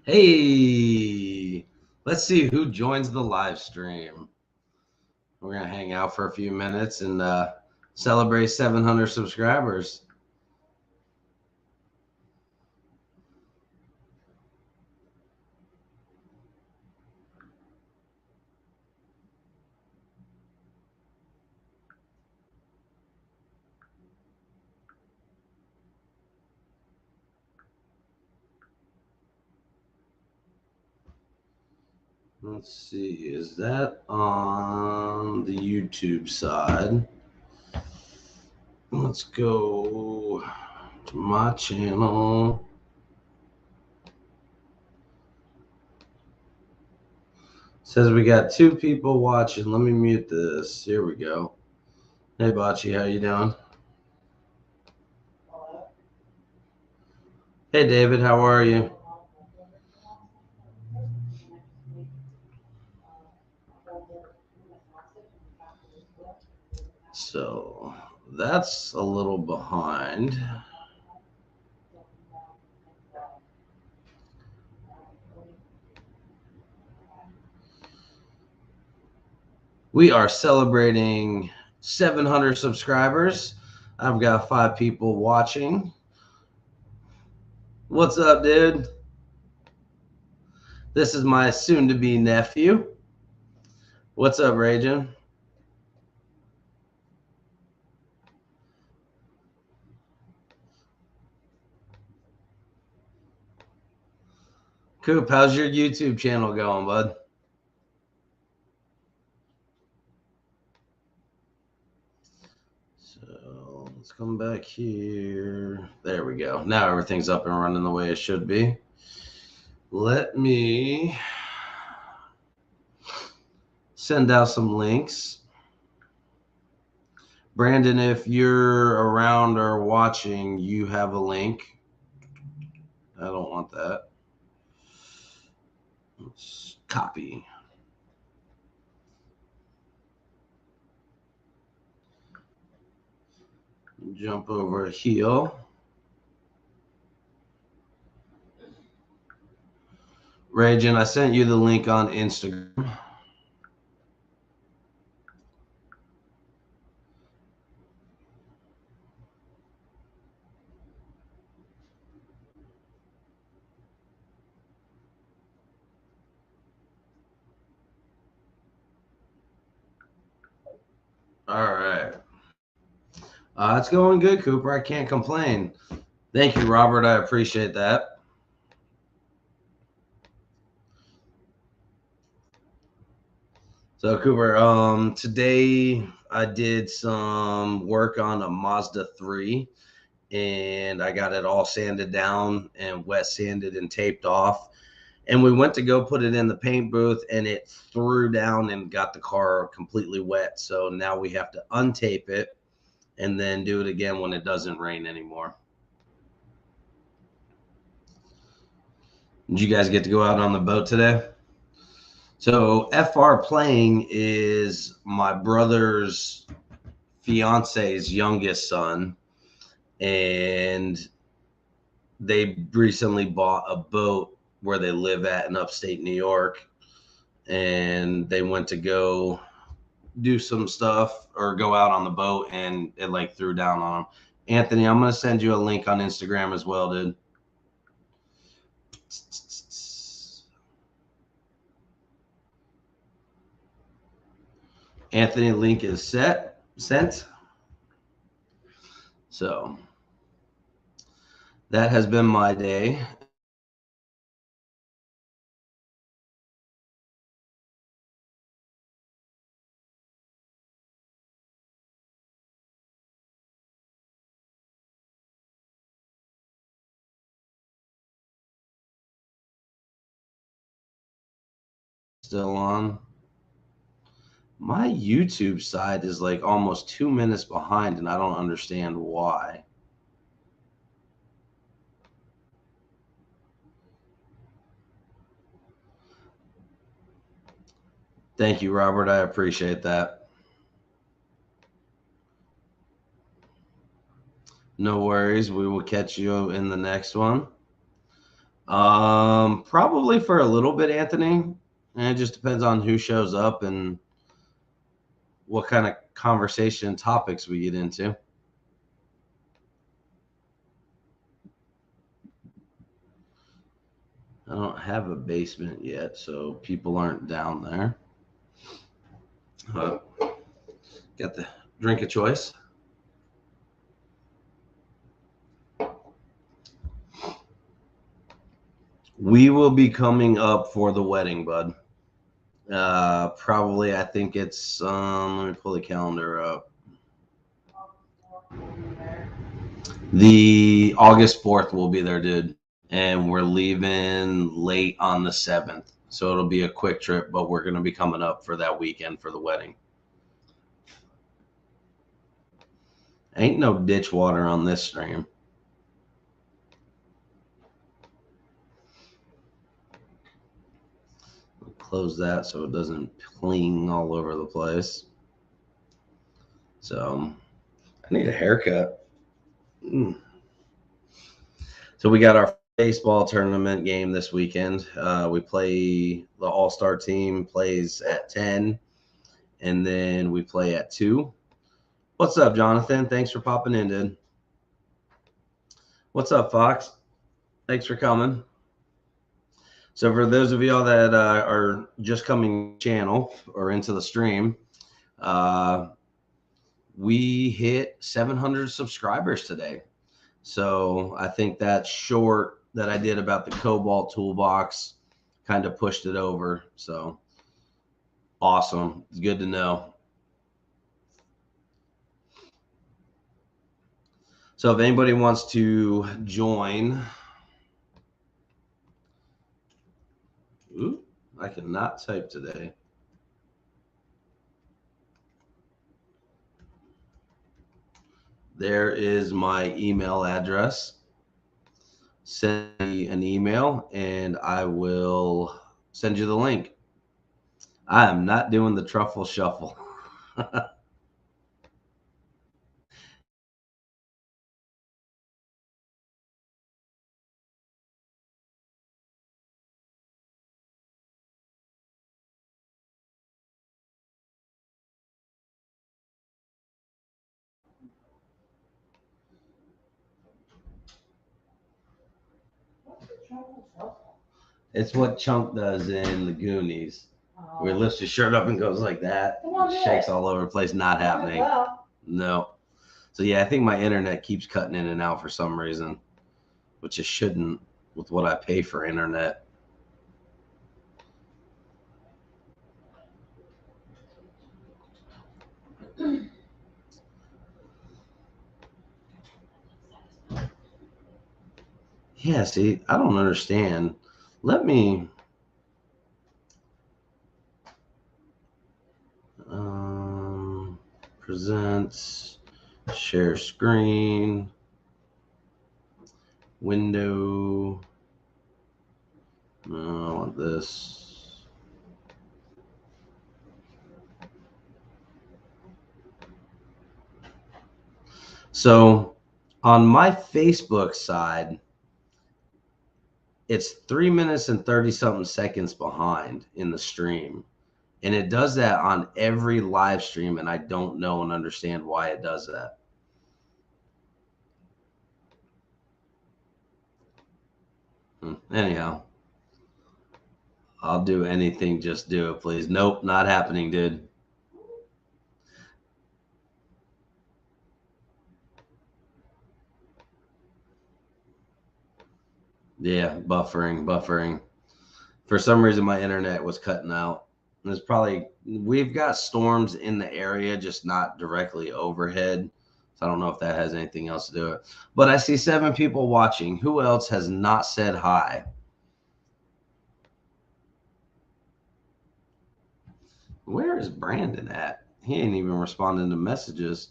Hey, let's see who joins the live stream. We're going to hang out for a few minutes and celebrate 700 subscribers. Let's see, is that on the YouTube side? Let's go to my channel. Says we got 2 people watching. Let me mute this. Here we go. Hey, Bocce, how you doing? Hey, David, how are you? So that's a little behind. We are celebrating 700 subscribers. I've got 5 people watching. What's up, dude? This is my soon-to-be nephew. What's up, Ragin? Coop, how's your YouTube channel going, bud? So let's come back here. There we go. Now everything's up and running the way it should be. Let me send out some links. Brandon, if you're around or watching, you have a link. I don't want that. Let's copy. Jump over here. Ragin, I sent you the link on Instagram. All right. It's going good, Cooper. I can't complain. Thank you, Robert. I appreciate that. So, Cooper, today I did some work on a Mazda 3 and I got it all sanded down and wet sanded and taped off. And we went to go put it in the paint booth and it threw down and got the car completely wet. So now we have to untape it and then do it again when it doesn't rain anymore. Did you guys get to go out on the boat today? So FR Playing is my brother's fiance's youngest son, and they recently bought a boat where they live at in upstate New York, and they went to go do some stuff or go out on the boat, and it like threw down on them. Anthony, I'm gonna send you a link on Instagram as well, dude. Anthony, link is sent. So that has been my day. Still on. My YouTube side is like almost 2 minutes behind, and I don't understand why. Thank you, Robert. I appreciate that. No worries. We will catch you in the next one. Probably for a little bit, Anthony. And it just depends on who shows up and what kind of conversation topics we get into. I don't have a basement yet, so people aren't down there. Got the drink of choice. We will be coming up for the wedding, bud. Probably, I think it's, let me pull the calendar up. The August 4th will be there, dude. And we're leaving late on the 7th. So it'll be a quick trip, but we're going to be coming up for that weekend for the wedding. Ain't no ditch water on this stream. Close that so it doesn't pling all over the place. So I need a haircut. So we got our baseball tournament game this weekend. We play, the all-star team plays at 10, and then we play at 2. What's up, Jonathan? Thanks for popping in, dude. What's up, Fox? Thanks for coming. So for those of y'all that are just coming channel or into the stream, we hit 700 subscribers today. So I think that short that I did about the Cobalt toolbox kind of pushed it over. So awesome. It's good to know. So if anybody wants to join, ooh, I cannot type today. There is my email address. Send me an email and I will send you the link. I am not doing the truffle shuffle. It's what Chunk does in the Goonies, where he lifts his shirt up and goes like that, shakes all over the place. Not happening. No. So yeah, I think my internet keeps cutting in and out for some reason, which it shouldn't with what I pay for internet. Yeah, see, I don't understand. Let me present, share screen, window. No, I want this. So on my Facebook side, it's 3 minutes and 30 something seconds behind in the stream. And it does that on every live stream. And I don't know and understand why it does that. Anyhow, I'll do anything. Just do it, please. Nope, not happening, dude. Yeah, buffering. For some reason, my internet was cutting out. There's probably, we've got storms in the area, just not directly overhead. So I don't know if that has anything else to do with it. But I see 7 people watching. Who else has not said hi? Where is Brandon at? He ain't even responding to messages.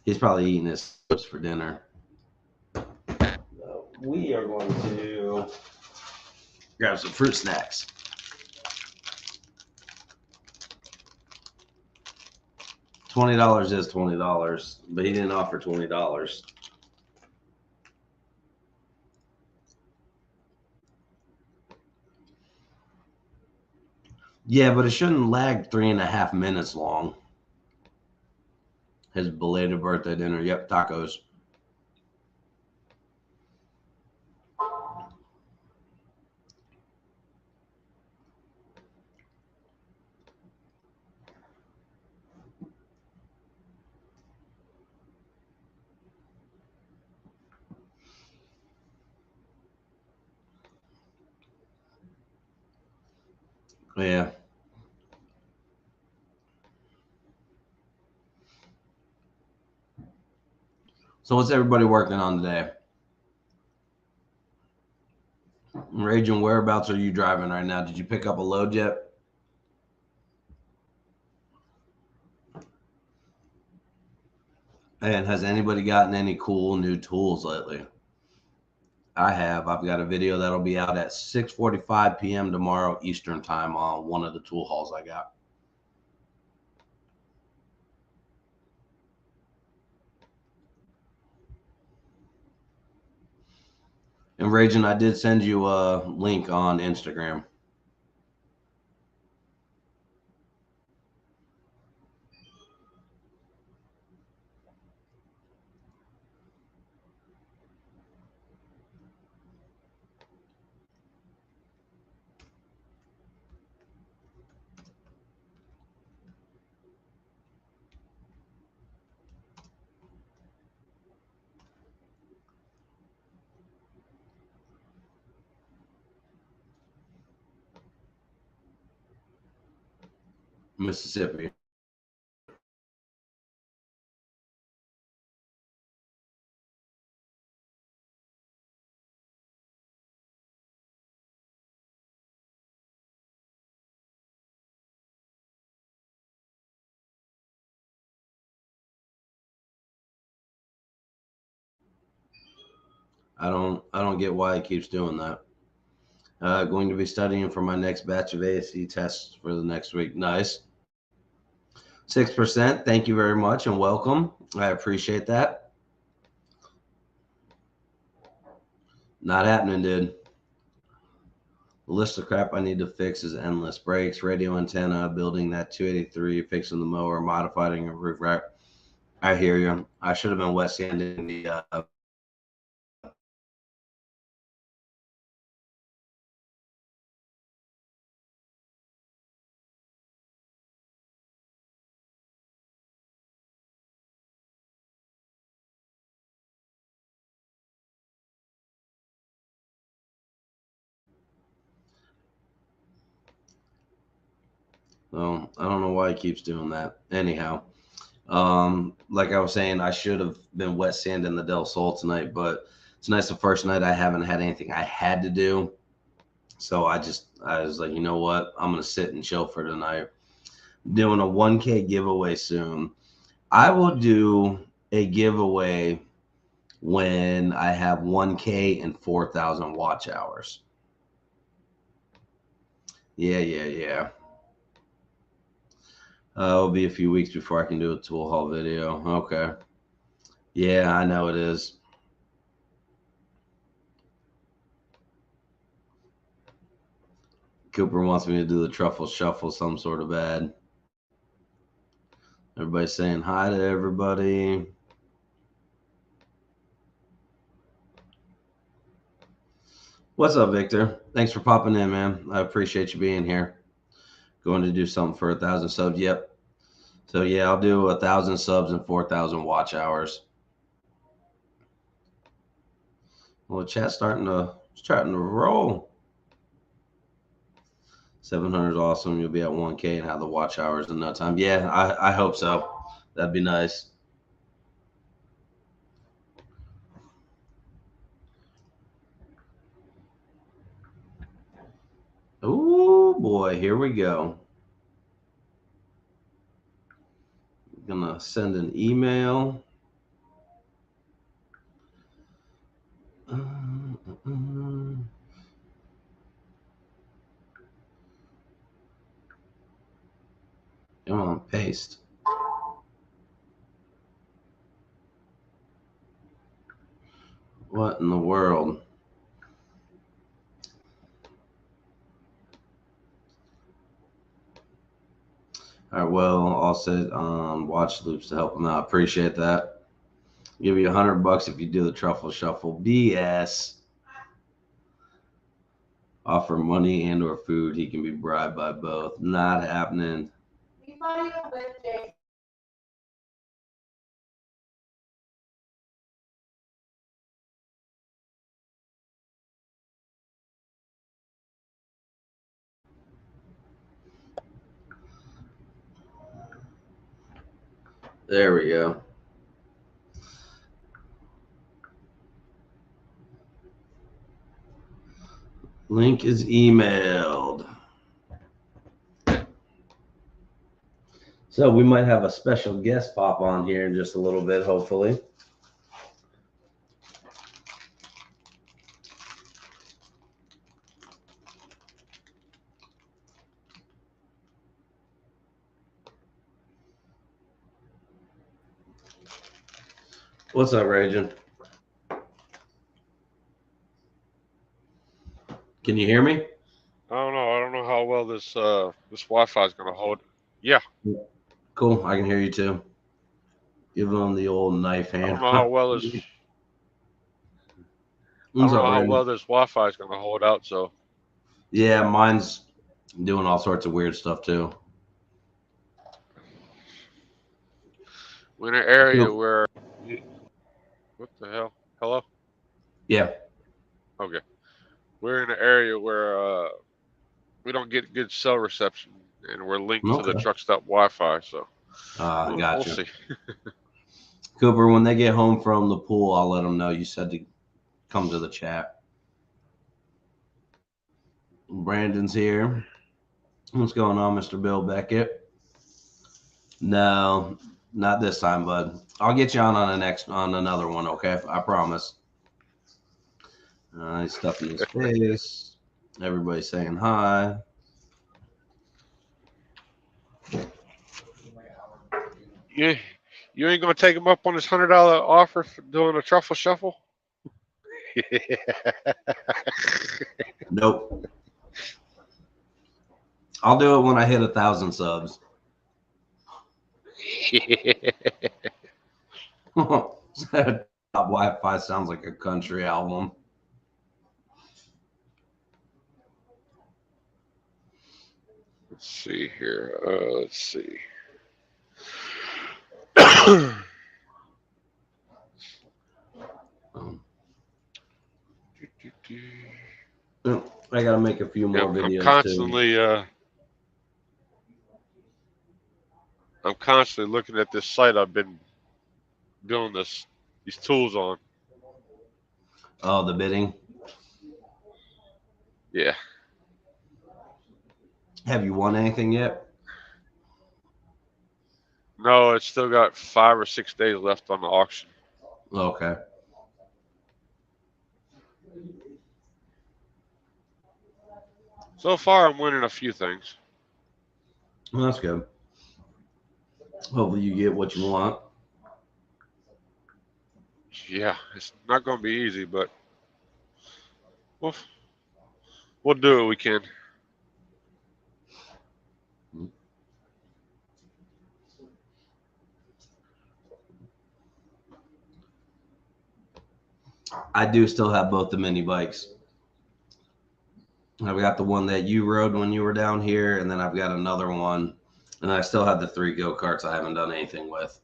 He's probably eating his chips for dinner. We are going to grab some fruit snacks. $20 is $20, but he didn't offer $20. Yeah, but it shouldn't lag 3.5 minutes long. His belated birthday dinner. Yep, tacos. Yeah. So what's everybody working on today? Raging, whereabouts are you driving right now? Did you pick up a load yet? And has anybody gotten any cool new tools lately? I have. I've got a video that'll be out at 6:45 p.m. tomorrow Eastern time on one of the tool hauls I got. And Raging, I did send you a link on Instagram. Mississippi. I don't get why it keeps doing that. Going to be studying for my next batch of ASE tests for the next week. Nice. 6%. Thank you very much and welcome. I appreciate that. Not happening, dude. The list of crap I need to fix is endless. Brakes, radio antenna, building that 283, fixing the mower, modifying a roof rack. I hear you. I should have been wet sanding the well, I don't know why he keeps doing that. Anyhow, like I was saying, I should have been wet sanding the Del Sol tonight, but tonight's the first night I haven't had anything I had to do. So I was like, you know what? I'm gonna sit and chill for tonight. Doing a 1K giveaway soon. I will do a giveaway when I have 1K and 4,000 watch hours. Yeah. It'll be a few weeks before I can do a tool haul video. Okay. Yeah, I know it is. Cooper wants me to do the truffle shuffle some sort of bad. Everybody's saying hi to everybody. What's up, Victor? Thanks for popping in, man. I appreciate you being here. Going to do something for 1,000 subs. Yep. So yeah, I'll do 1,000 subs and 4,000 watch hours. Well, chat's starting to roll. 700 is awesome. You'll be at 1K and have the watch hours in no time. Yeah, I hope so. That'd be nice. Oh boy, here we go. Gonna send an email. Come on, paste. What in the world? All right, well, I'll sit on watch loops to help him out. Appreciate that. Give you $100 if you do the truffle shuffle. BS. Offer money and or food. He can be bribed by both. Not happening. There we go. Link is emailed. So we might have a special guest pop on here in just a little bit, hopefully. What's up, Raging? Can you hear me? I don't know. I don't know how well this Wi-Fi is gonna hold. Yeah, Cool. I can hear you too. Give them the old knife I hand. don't know how well this. I What's don't up, know how Raging? well this Wi-Fi is gonna hold out. So Yeah, mine's doing all sorts of weird stuff too. we're in an area where. What the hell? Hello. Yeah. Okay. We're in an area where we don't get good cell reception, and we're linked to the Okay. truck stop Wi-Fi. So we'll Gotcha. see. Cooper, when they get home from the pool, I'll let them know you said to come to the chat. Brandon's here. What's going on, Mr. Bill Beckett? No, not this time, bud. I'll get you on another one, okay? I promise. He's stuffing his face. Everybody's saying hi. You you ain't gonna take him up on his $100 offer for doing a truffle shuffle? Nope. I'll do it when I hit 1,000 subs. Top Wi-Fi sounds like a country album. Let's see here. Let's see. I gotta make a few more Yeah, videos too. I'm constantly looking at this site I've been doing these tools on. Oh, the bidding. Yeah. Have you won anything yet? No, it's still got 5 or 6 days left on the auction. Okay. So far, I'm winning a few things. Well, that's good. Hopefully you get what you want. Yeah, it's not going to be easy, but we'll do what we can. I do still have both the mini bikes. I've got the one that you rode when you were down here, and then I've got another one, and I still have the 3 go-karts I haven't done anything with.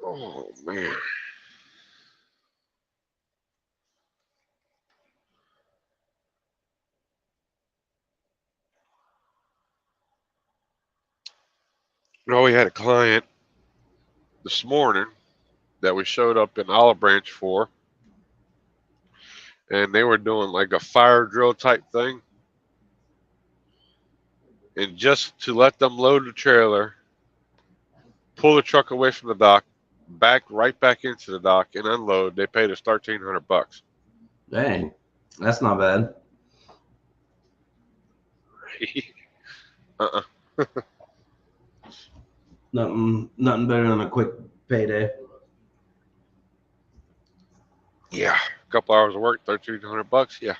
Oh, man. We had a client this morning that we showed up in Olive Branch for, and they were doing like a fire drill type thing. And just to let them load the trailer, pull the truck away from the dock, right back into the dock, and unload, they paid us $1,300. Dang, that's not bad. uh-uh. Nothing better than a quick payday. Yeah, a couple hours of work, $1,300. Yeah.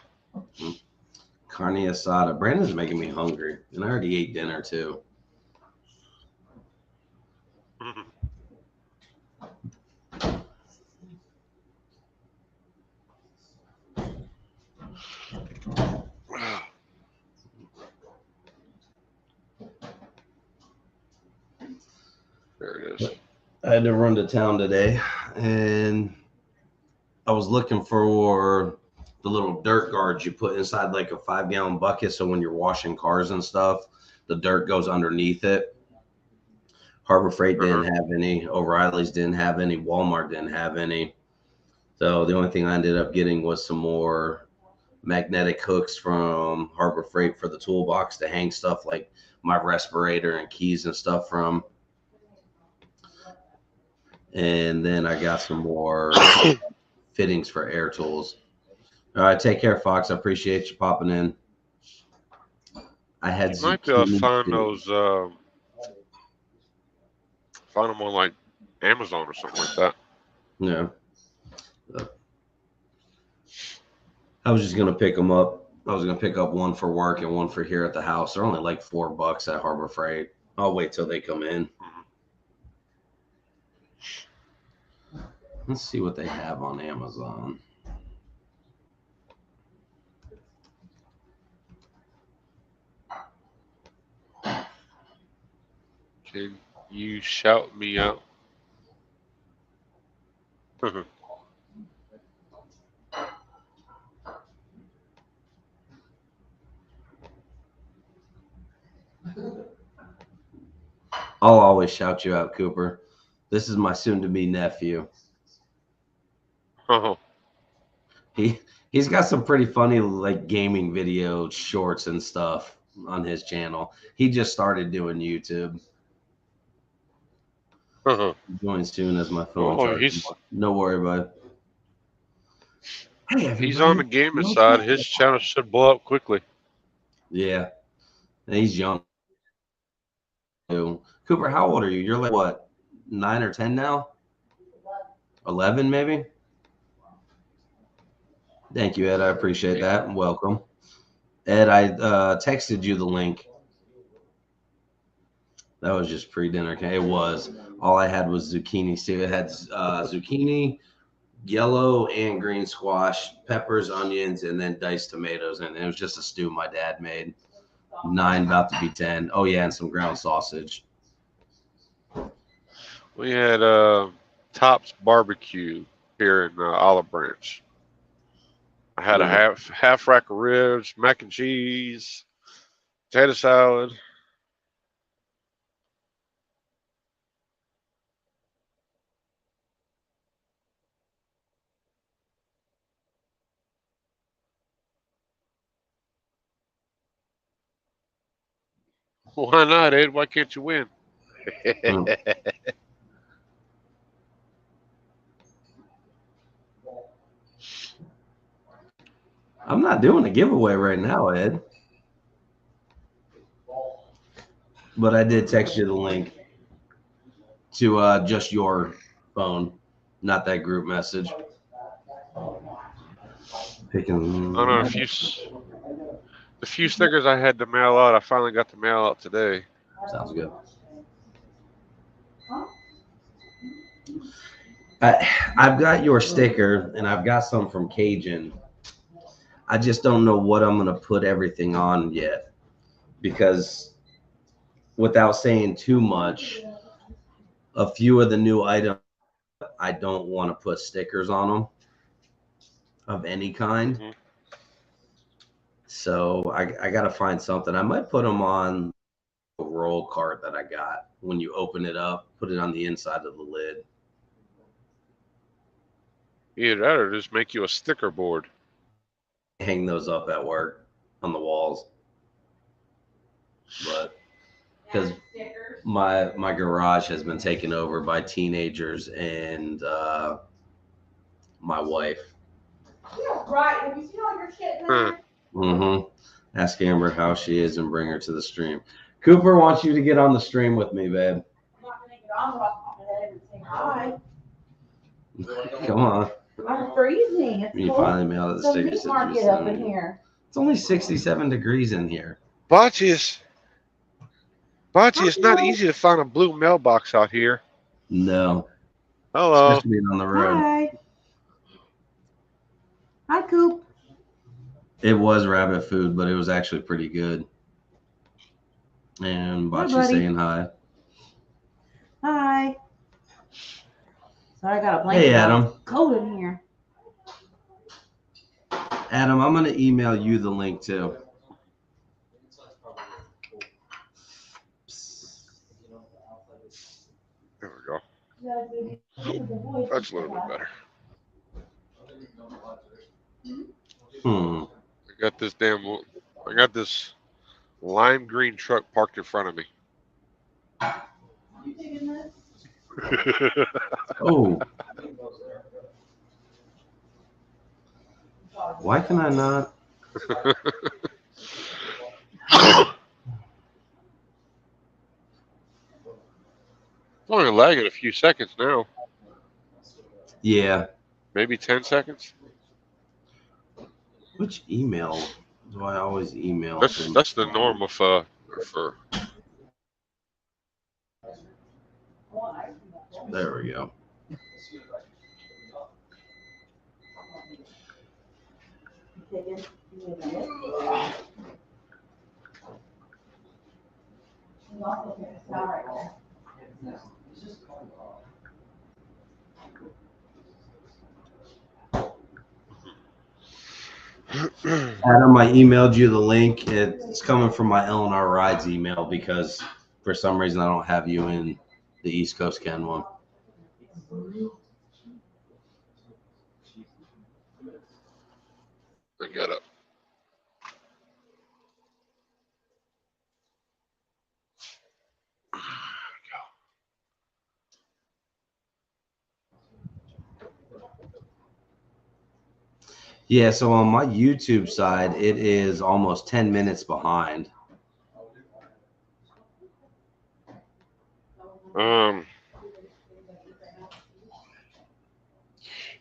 Carne asada. Brandon's making me hungry, and I already ate dinner too. There it is. I had to run to town today, and I was looking for the little dirt guards you put inside like a 5-gallon bucket, so when you're washing cars and stuff, the dirt goes underneath it. Harbor Freight didn't have any. O'Reilly's didn't have any. Walmart didn't have any. So the only thing I ended up getting was some more magnetic hooks from Harbor Freight for the toolbox to hang stuff like my respirator and keys and stuff from. And then I got some more fittings for air tools. All right, take care, Fox. I appreciate you popping in. I had You might be able to find too. those. Find them on like Amazon or something like that. Yeah. I was just gonna pick them up. I was gonna pick up one for work and one for here at the house. They're only like $4 at Harbor Freight. I'll wait till they come in. Let's see what they have on Amazon. Can you shout me out? I'll always shout you out, Cooper. This is my soon-to-be nephew. Oh. He's got some pretty funny like gaming video shorts and stuff on his channel. He just started doing YouTube. Join soon as my phone charges. No worry, bud. Hey, he's on the gaming side. His channel should blow up quickly. Yeah, and he's young. Cooper, how old are you? You're like what, 9 or 10 now? 11 maybe? Thank you, Ed. I appreciate that. Welcome. Ed, I texted you the link. That was just pre-dinner. Okay, it was. All I had was zucchini. See, it had zucchini, yellow and green squash, peppers, onions, and then diced tomatoes. And it was just a stew my dad made. 9, about to be 10. Oh, yeah, and some ground sausage. We had Tops Barbecue here in Olive Branch. I had a half rack of ribs, mac and cheese, potato salad. Why not, Ed? Why can't you win? I'm not doing a giveaway right now, Ed. But I did text you the link to just your phone, not that group message. Picking. I know the few stickers I had to mail out, I finally got to mail out today. Sounds good. I've got your sticker, and I've got some from Cajun. I just don't know what I'm going to put everything on yet, because without saying too much, a few of the new items, I don't want to put stickers on them of any kind. Mm-hmm. So I got to find something. I might put them on a roll cart that I got. When you open it up, put it on the inside of the lid. Either that or just make you a sticker board. Hang those up at work on the walls. But because my garage has been taken over by teenagers and my wife. Yeah, right. Have you seen all your shit in Huh. there? Mm-hmm. Ask Amber how she is and bring her to the stream. Cooper wants you to get on the stream with me, babe. I'm not gonna get on without popping it and saying hi. Come on. I'm freezing. It's You cold. finally mailed the So stickers meat to market up in here. It's only 67 degrees in here. Bocce, it's not easy to find a blue mailbox out here. No. Hello. Especially being on the road. Hi. Hi, Coop. It was rabbit food, but it was actually pretty good. And Bocce buddy. saying hi. Hi. Sorry, I got a blanket. Hey, Adam. It's cold in here. Adam, I'm going to email you the link too. There we go. That's a little bit better. I got this lime green truck parked in front of me. You taking this? Oh. Why can I not? It's only lagging a few seconds now. Yeah. Maybe 10 seconds. Which email do I always email? That's the norm of for. There we go. Adam, I emailed you the link. It's coming from my Eleanor Rides email because for some reason I don't have you in the East Coast Ken one. I got up. Yeah, so on my YouTube side, it is almost 10 minutes behind.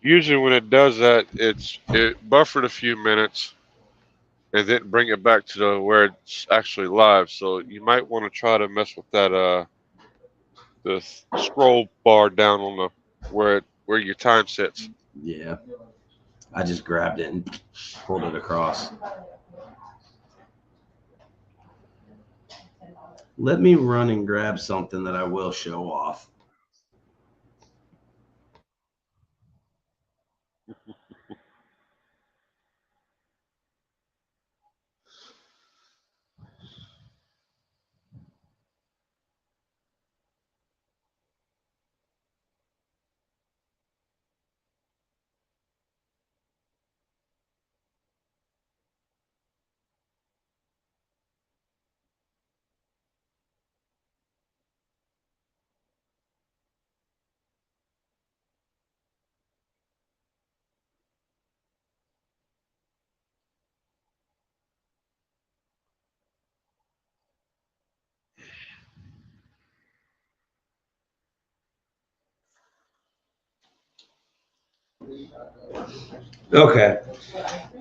Usually when it does that, it buffered a few minutes and then bring it back to where it's actually live. So you might want to try to mess with that the scroll bar down on the where your time sits. Yeah. I just grabbed it and pulled it across. Let me run and grab something that I will show off. Okay.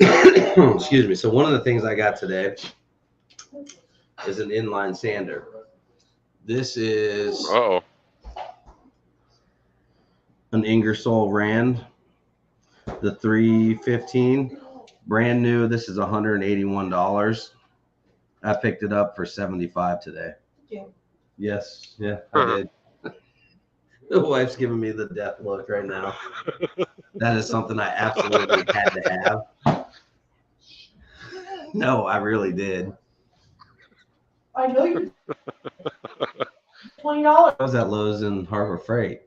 Excuse me. So one of the things I got today is an inline sander. This is an Ingersoll Rand, the 315, brand new. This is $181. I picked it up for $75 today. Yes, yeah, I did. The wife's giving me the death look right now. That is something I absolutely had to have. No, I really did. I know you. $20. I was at Lowe's in Harbor Freight.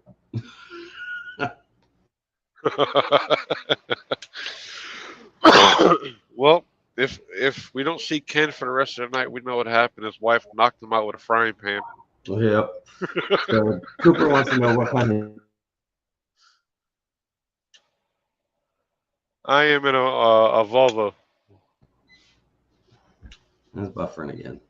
Well, if we don't see Ken for the rest of the night, we know what happened. His wife knocked him out with a frying pan. Yep. So Cooper wants to know what kind of I am in a Volvo. It's buffering again.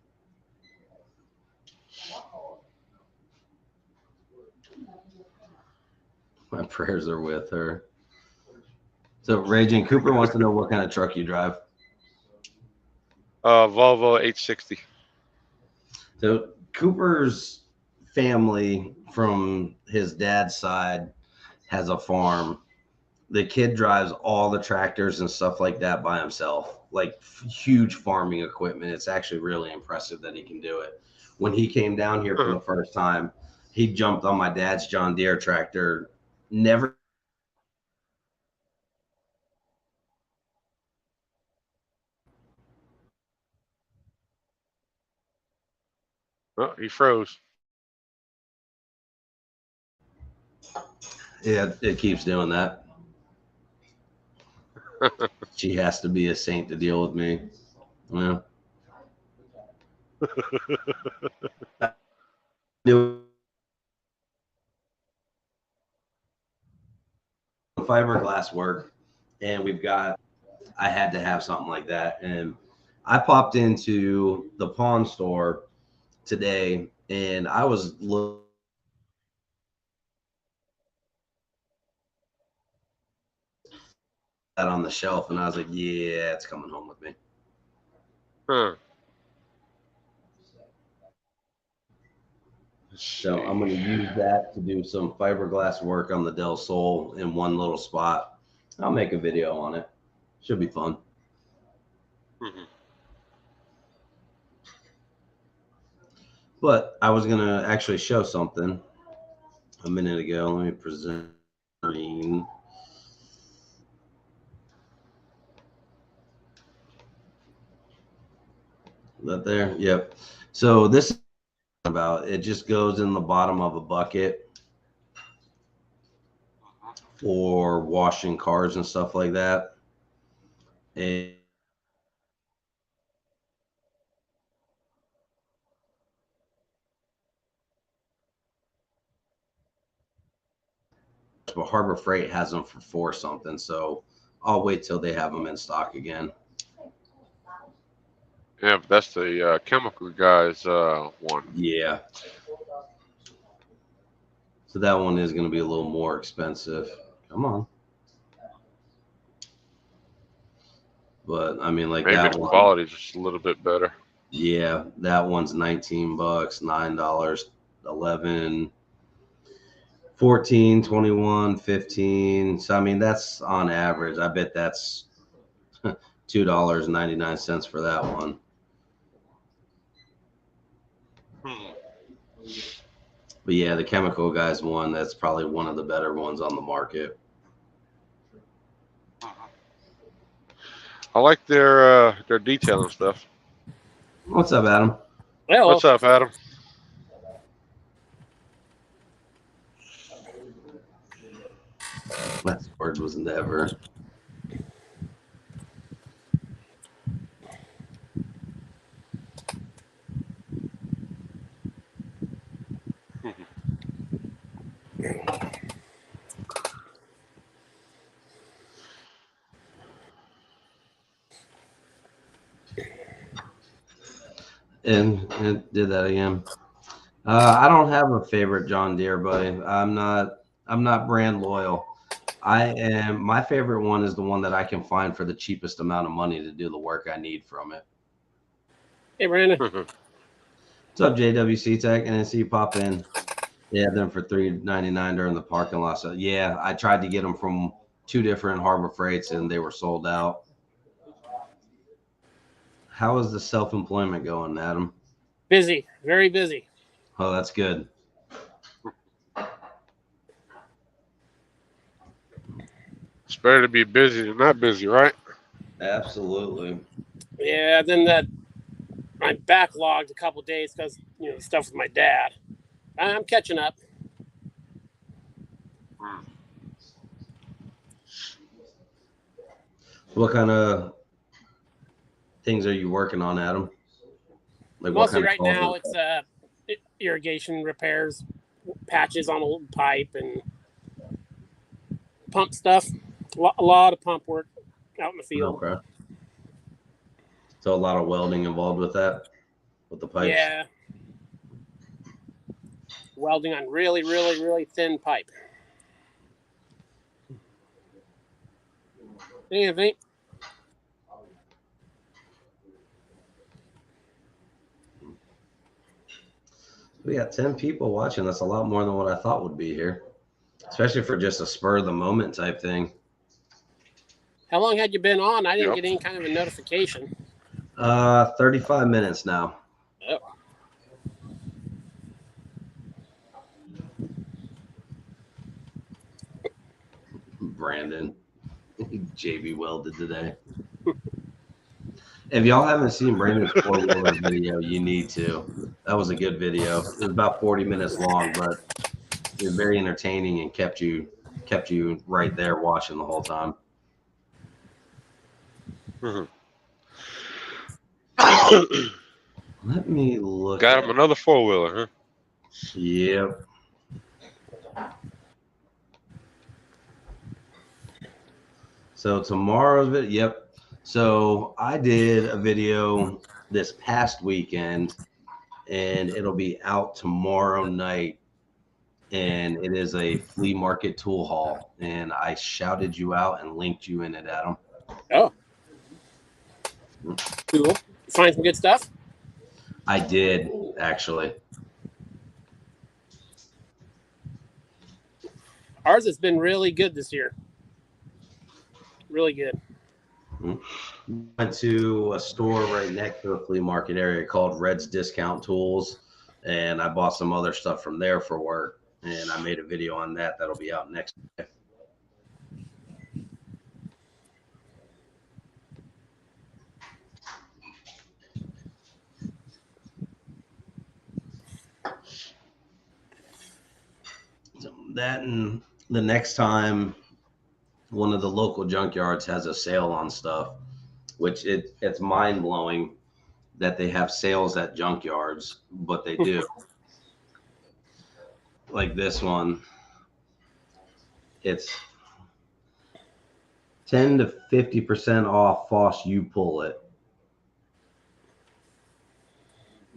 My prayers are with her. So Raging Cooper wants to know what kind of truck you drive. Volvo 860. So Cooper's family from his dad's side has a farm. The kid drives all the tractors and stuff like that by himself, like huge farming equipment. It's actually really impressive that he can do it. When he came down here for the first time, he jumped on my dad's John Deere tractor. Never. Oh, he froze. Yeah, it keeps doing that. She has to be a saint to deal with me. Yeah. Do fiberglass work, and I had to have something like that. And I popped into the pawn store today, and I was looking at on the shelf, and I was like, yeah, it's coming home with me. Huh. So I'm going to use that to do some fiberglass work on the Del Sol in one little spot. I'll make a video on it. Should be fun. Mhm. But I was going to actually show something a minute ago. Let me present screen. That there? Yep. So this is about it just goes in the bottom of a bucket for washing cars and stuff like that. And but Harbor Freight has them for something, so I'll wait till they have them in stock again. Yeah, but that's the chemical guy's one. Yeah. So that one is going to be a little more expensive. Come on. But I mean, like Maybe that the one. quality is just a little bit better. Yeah, that one's $19, $9, 11, 14, 21, 15. So I mean, that's on average. I bet that's $2.99 for that one. But yeah, the chemical guys one, that's probably one of the better ones on the market. I like their detail and stuff. What's up, Adam? Well, What's up, Adam? Last word was never. And it did that again. I don't have a favorite John Deere, buddy. I'm not brand loyal. My favorite one is the one that I can find for the cheapest amount of money to do the work I need from it. hey, Brandon. What's up, JWC Tech? And I see you pop in. They had them for $3.99 during the parking lot. So yeah, I tried to get them from 2 different Harbor Freights and they were sold out. How is the self-employment going, Adam? Busy, very busy. Oh, that's good. It's better to be busy than not busy, right? Absolutely. Yeah, then I backlogged a couple days because stuff with my dad. I'm catching up. What kind of things are you working on, Adam? Like Mostly what kind right of now, it's irrigation repairs, patches on old pipe, and pump stuff. A lot of pump work. out in the field. Okay. So a lot of welding involved with that, with the pipes. Yeah. Welding on really, really, really thin pipe. Anything? We got 10 people watching. That's a lot more than what I thought would be here, especially for just a spur of the moment type thing. How long had you been on? I didn't Yep. get any kind of a notification. 35 minutes now. Oh. Brandon, JB welded today. If y'all haven't seen Brandon's 4-wheeler video, you need to. That was a good video. It was about 40 minutes long, but it was very entertaining and kept you right there watching the whole time. Let me look. Got him another 4-wheeler, huh? Yep. So tomorrow's video. Yep. So I did a video this past weekend, and it'll be out tomorrow night. And it is a flea market tool haul. And I shouted you out and linked you in it, Adam. Oh. Cool. Find some good stuff? I did, actually. Ours has been really good this year. Really good. Went to a store right next to the flea market area called Red's Discount Tools, and I bought some other stuff from there for work, and I made a video on that. That'll be out next day. So that, and the next time one of the local junkyards has a sale on stuff, which it's mind-blowing that they have sales at junkyards, but they do. Like this one, it's 10 to 50% off Foss You Pull It.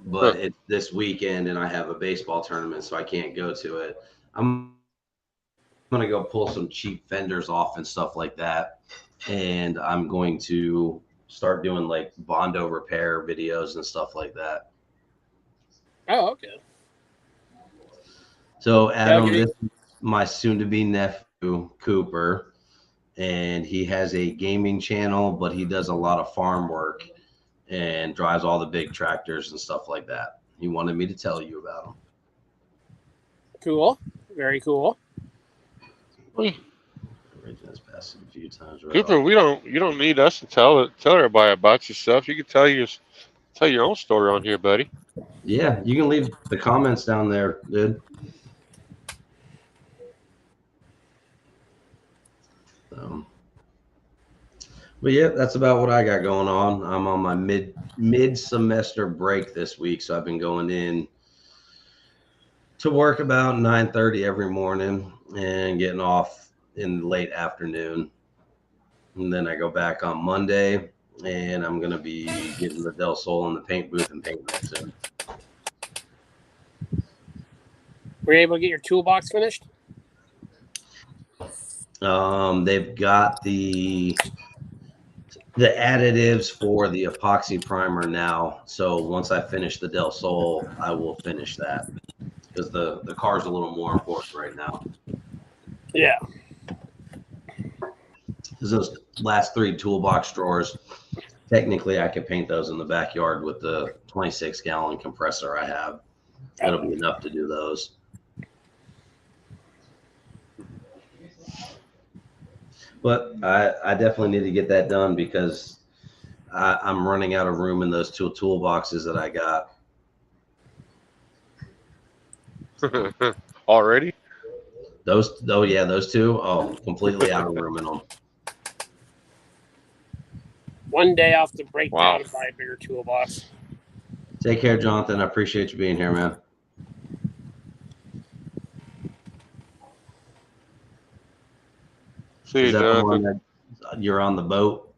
But it's this weekend and I have a baseball tournament, so I can't go to it. I'm gonna go pull some cheap fenders off and stuff like that, and I'm going to start doing like Bondo repair videos and stuff like that. Oh, okay. So Adam, Okay. this is my soon-to-be nephew Cooper, and he has a gaming channel, but he does a lot of farm work and drives all the big tractors and stuff like that. He wanted me to tell you about him. Cool. Very cool. That's passed a few times. Right Cooper, you don't need us to tell everybody about yourself. You can tell your own story on here, buddy. Yeah, you can leave the comments down there, dude. But yeah, that's about what I got going on. I'm on my mid semester break this week, so I've been going in to work about 9:30 every morning and getting off in the late afternoon. And then I go back on Monday, and I'm gonna be getting the Del Sol in the paint booth and painting it soon. Were you able to get your toolbox finished? They've got the additives for the epoxy primer now. So once I finish the Del Sol, I will finish that because the car's a little more important right now. Yeah. Because those last 3 toolbox drawers, technically I could paint those in the backyard with the 26-gallon compressor I have. That'll be enough to do those. But I definitely need to get that done because I'm running out of room in those 2 toolboxes that I got. Already? Those 2. Oh, completely out of room in them. One day I'll have to break Wow. down and buy a bigger toolbox. Take care, Jonathan. I appreciate you being here, man. See you, Is that the Jonathan. one that you're on the boat?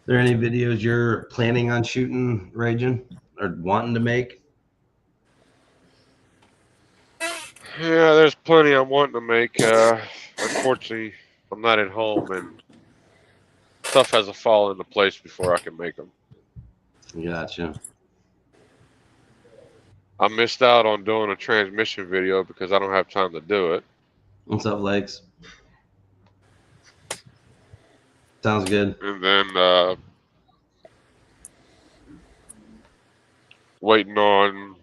there any videos you're planning on shooting, Raging, or wanting to make? Yeah, there's plenty I'm wanting to make. Unfortunately, I'm not at home, and stuff has to fall into place before I can make them. Gotcha. I missed out on doing a transmission video because I don't have time to do it. What's up, Legs? Sounds good. And then waiting on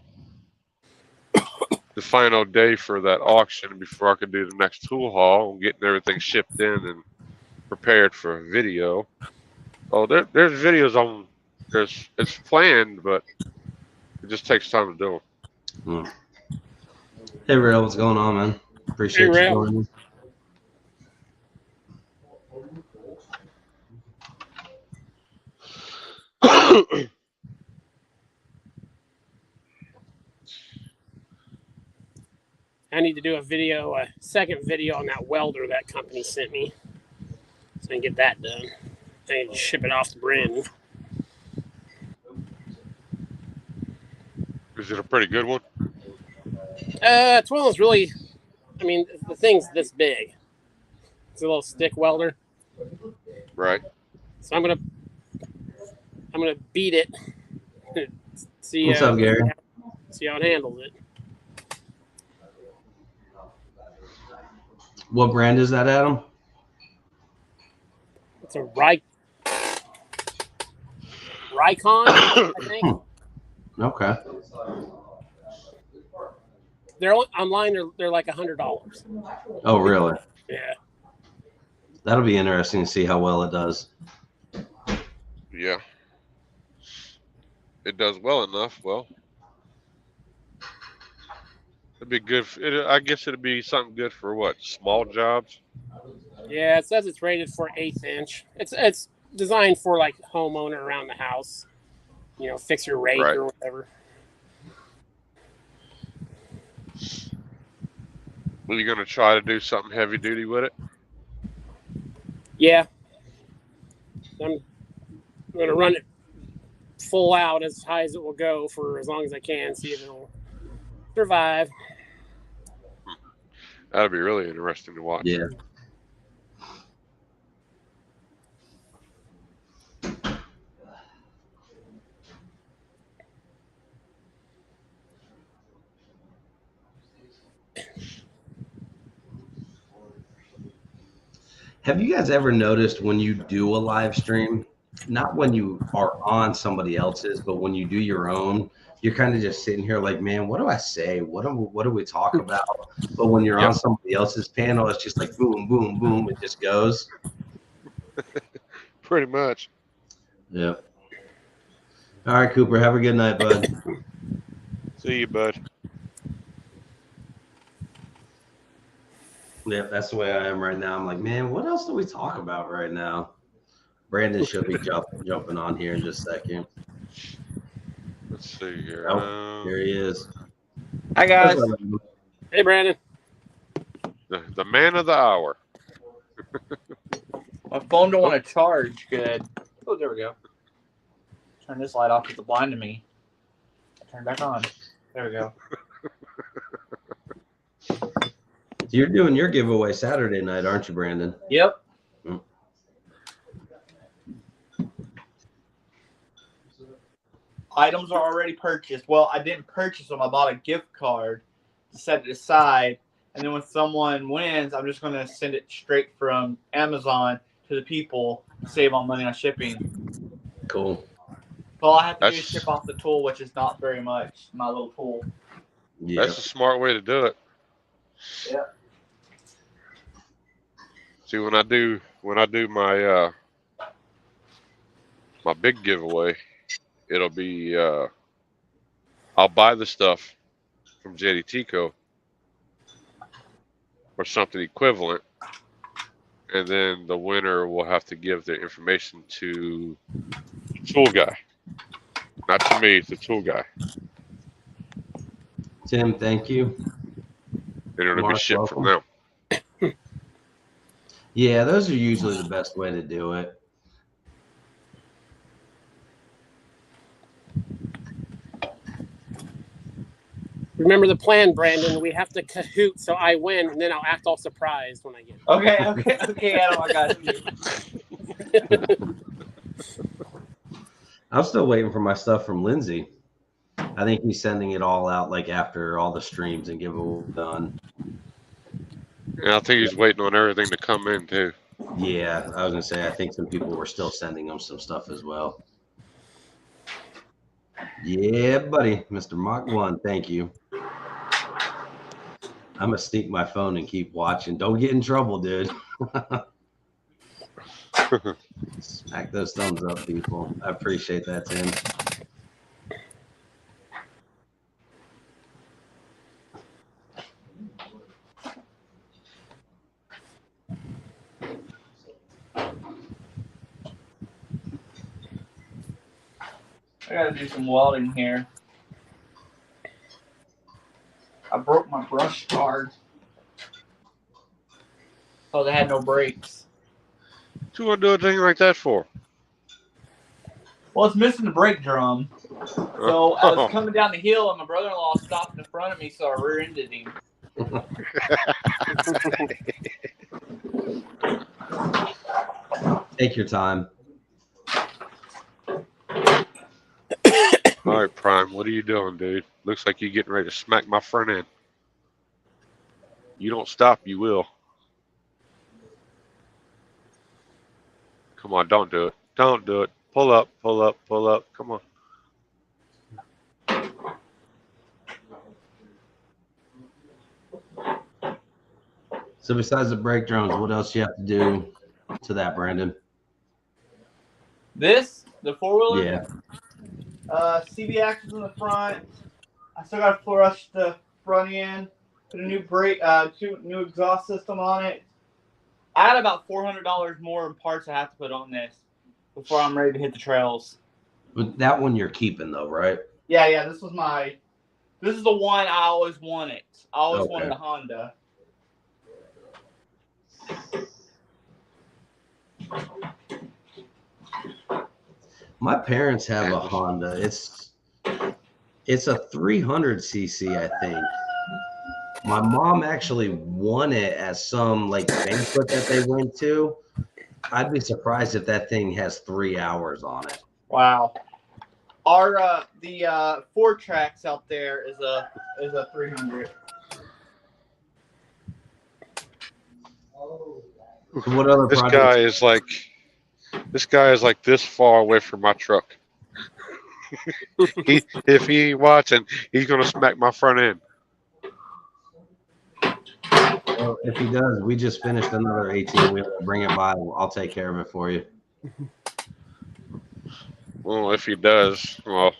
the final day for that auction before I could do the next tool haul and getting everything shipped in and prepared for a video. Oh, there's videos on. It's planned, but it just takes time to do them. Hey, Rail, what's going on, man? Appreciate Hey, you Rail. joining. I need to do a second video on that welder that company sent me, so I can get that done. I need to ship it off to Brandon. Is it a pretty good one? It's one of those really. I mean, the thing's this big. It's a little stick welder. Right. So I'm gonna beat it. See. What's up, Gary? See how it handles it. What brand is that, Adam? It's a Rikon, I think. Okay. They're online. They're like $100. Oh, really? Yeah. That'll be interesting to see how well it does. Yeah. It does well enough. Well, it'd be good. I guess it'd be something good for what? Small jobs? Yeah, it says it's rated for 1/8 inch. It's designed for like homeowner around the house. You know, fix your rake Right. or whatever. Are you going to try to do something heavy duty with it? Yeah. I'm going to run it full out as high as it will go for as long as I can. See if it'll survive. That'd be really interesting to watch. Yeah. Have you guys ever noticed when you do a live stream, not when you are on somebody else's, but when you do your own, you're kind of just sitting here like, man, what do I say? What do we talk about? But when you're on somebody else's panel, it's just like boom, boom, boom. It just goes. Pretty much. Yeah. All right, Cooper. Have a good night, bud. See you, bud. Yeah, that's the way I am right now. I'm like, man, what else do we talk about right now? Brandon should be jumping on here in just a second. Let's see here. Oh, here he is. Hi guys. Hey, Brandon. The man of the hour. My phone don't want to charge good. Oh, there we go. Turn this light off because it's blinding me. Turn it back on. There we go. You're doing your giveaway Saturday night, aren't you, Brandon? Yep. Mm. Items are already purchased. Well, I didn't purchase them. I bought a gift card to set it aside. And then when someone wins, I'm just going to send it straight from Amazon to the people to save on money on shipping. Cool. All I have to do is That's- ship off the tool, which is not very much. My little tool. Yeah. That's a smart way to do it. Yeah. See, when I do my my big giveaway, it'll be I'll buy the stuff from JD Tico or something equivalent, and then the winner will have to give their information to the tool guy. Not to me, it's the tool guy. Tim, thank you. And it'll be Mark, shipped from welcome. them. Yeah, those are usually the best way to do it. Remember the plan, Brandon. We have to cahoot so I win, and then I'll act all surprised when I get it. Okay, Adam, I got you. I'm still waiting for my stuff from Lindsay. I think he's sending it all out like after all the streams and giveaways done. And I think he's waiting on everything to come in too. Yeah, I was gonna say I think some people were still sending him some stuff as well. Yeah, buddy, Mr. Mach 1, thank you. I'm gonna sneak my phone and keep watching. Don't get in trouble, dude. Smack those thumbs up, people. I appreciate that, Tim. I gotta do some welding here. I broke my brush guard. Oh, they had no brakes. What you want to do a thing like that for? Well, it's missing the brake drum. So I was coming down the hill, and my brother-in-law stopped in front of me, so I rear-ended him. Take your time. All right, Prime, what are you doing, dude? Looks like you're getting ready to smack my front end. You don't stop, you will. Come on, don't do it. Don't do it. Pull up, pull up, pull up. Come on. So besides the brake drums, what else you have to do to that, Brandon? This, the four-wheeler? Yeah. CV axles in the front. I still got to flush the front end. Put a new brake, new exhaust system on it. I had about $400 more in parts I have to put on this before I'm ready to hit the trails. But that one you're keeping though, right? Yeah. This is the one I always wanted. I always wanted the Honda. My parents have a Honda. It's a 300cc, I think. My mom actually won it at some like banquet that they went to. I'd be surprised if that thing has 3 hours on it. Wow. Our the 4Trax out there is a 300. What other This projects? guy is like this far away from my truck. If he ain't watching, he's gonna smack my front end. Well, if he does, we just finished another 18-wheeler. Bring it by. I'll take care of it for you. Well, if he does, well,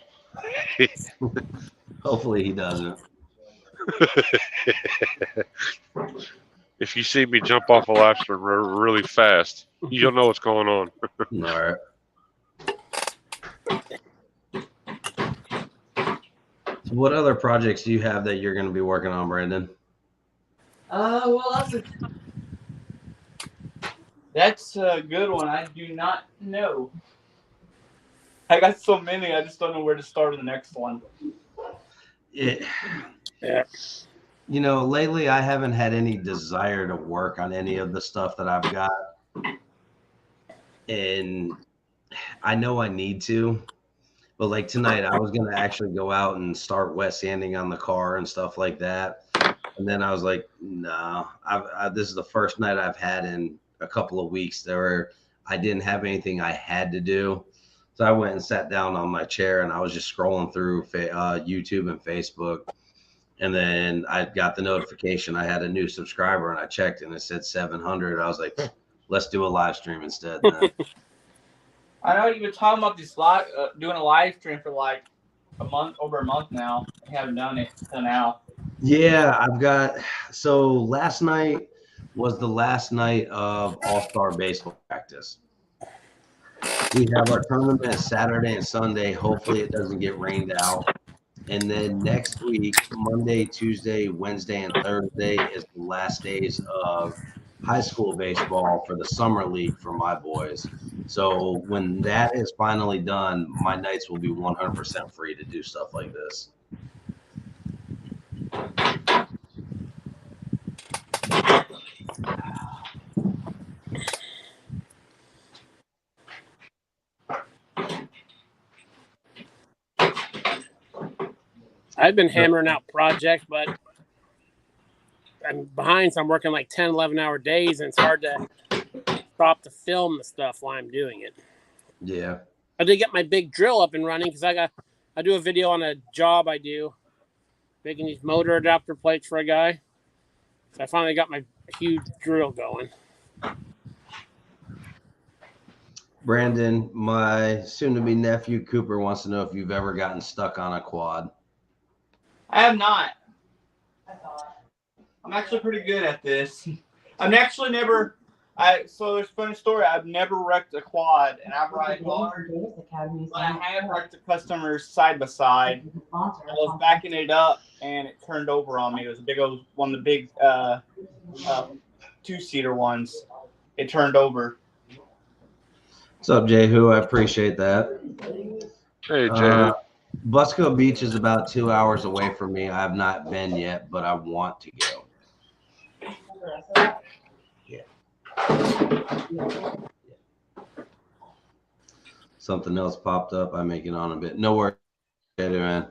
Hopefully he doesn't. if you see me jump off a live stream really fast, you'll know what's going on. All right. So what other projects do you have that you're going to be working on, Brandon? Well, that's a good one. I do not know. I got so many, I just don't know where to start on the next one. Yeah. You know, lately I haven't had any desire to work on any of the stuff that I've got. And I know I need to. But like tonight, I was going to actually go out and start wet sanding on the car and stuff like that. And then I was like, no, this is the first night I've had in a couple of weeks where I didn't have anything I had to do. So I went and sat down on my chair and I was just scrolling through YouTube and Facebook. And then I got the notification I had a new subscriber and I checked and it said 700. I was like, let's do a live stream instead. I know you've been talking about this doing a live stream for like over a month now. I haven't done it until now. Yeah, so last night was the last night of All-Star baseball practice. We have our tournament Saturday and Sunday. Hopefully it doesn't get rained out. And then next week, Monday, Tuesday, Wednesday, and Thursday is the last days of high school baseball for the summer league for my boys. So when that is finally done, my nights will be 100% free to do stuff like this. I've been hammering out projects, but I'm behind, so I'm working like 10, 11-hour days, and it's hard to stop to film the stuff while I'm doing it. Yeah. I did get my big drill up and running because I do a video on a job I do, making these motor adapter plates for a guy. So I finally got my huge drill going. Brandon, my soon-to-be nephew Cooper wants to know if you've ever gotten stuck on a quad. I have not. I'm actually pretty good at this. I've actually never. So there's a funny story. I've never wrecked a quad, and I've ride hard, but I have wrecked a customer's side by side. I was backing it up, and it turned over on me. It was a big old one of the big 2-seater ones. It turned over. What's up, Jehu? I appreciate that. Hey, Jay. Busco Beach is about 2 hours away from me. I have not been yet, but I want to go. Something else popped up. I make it on a bit. No worries, man.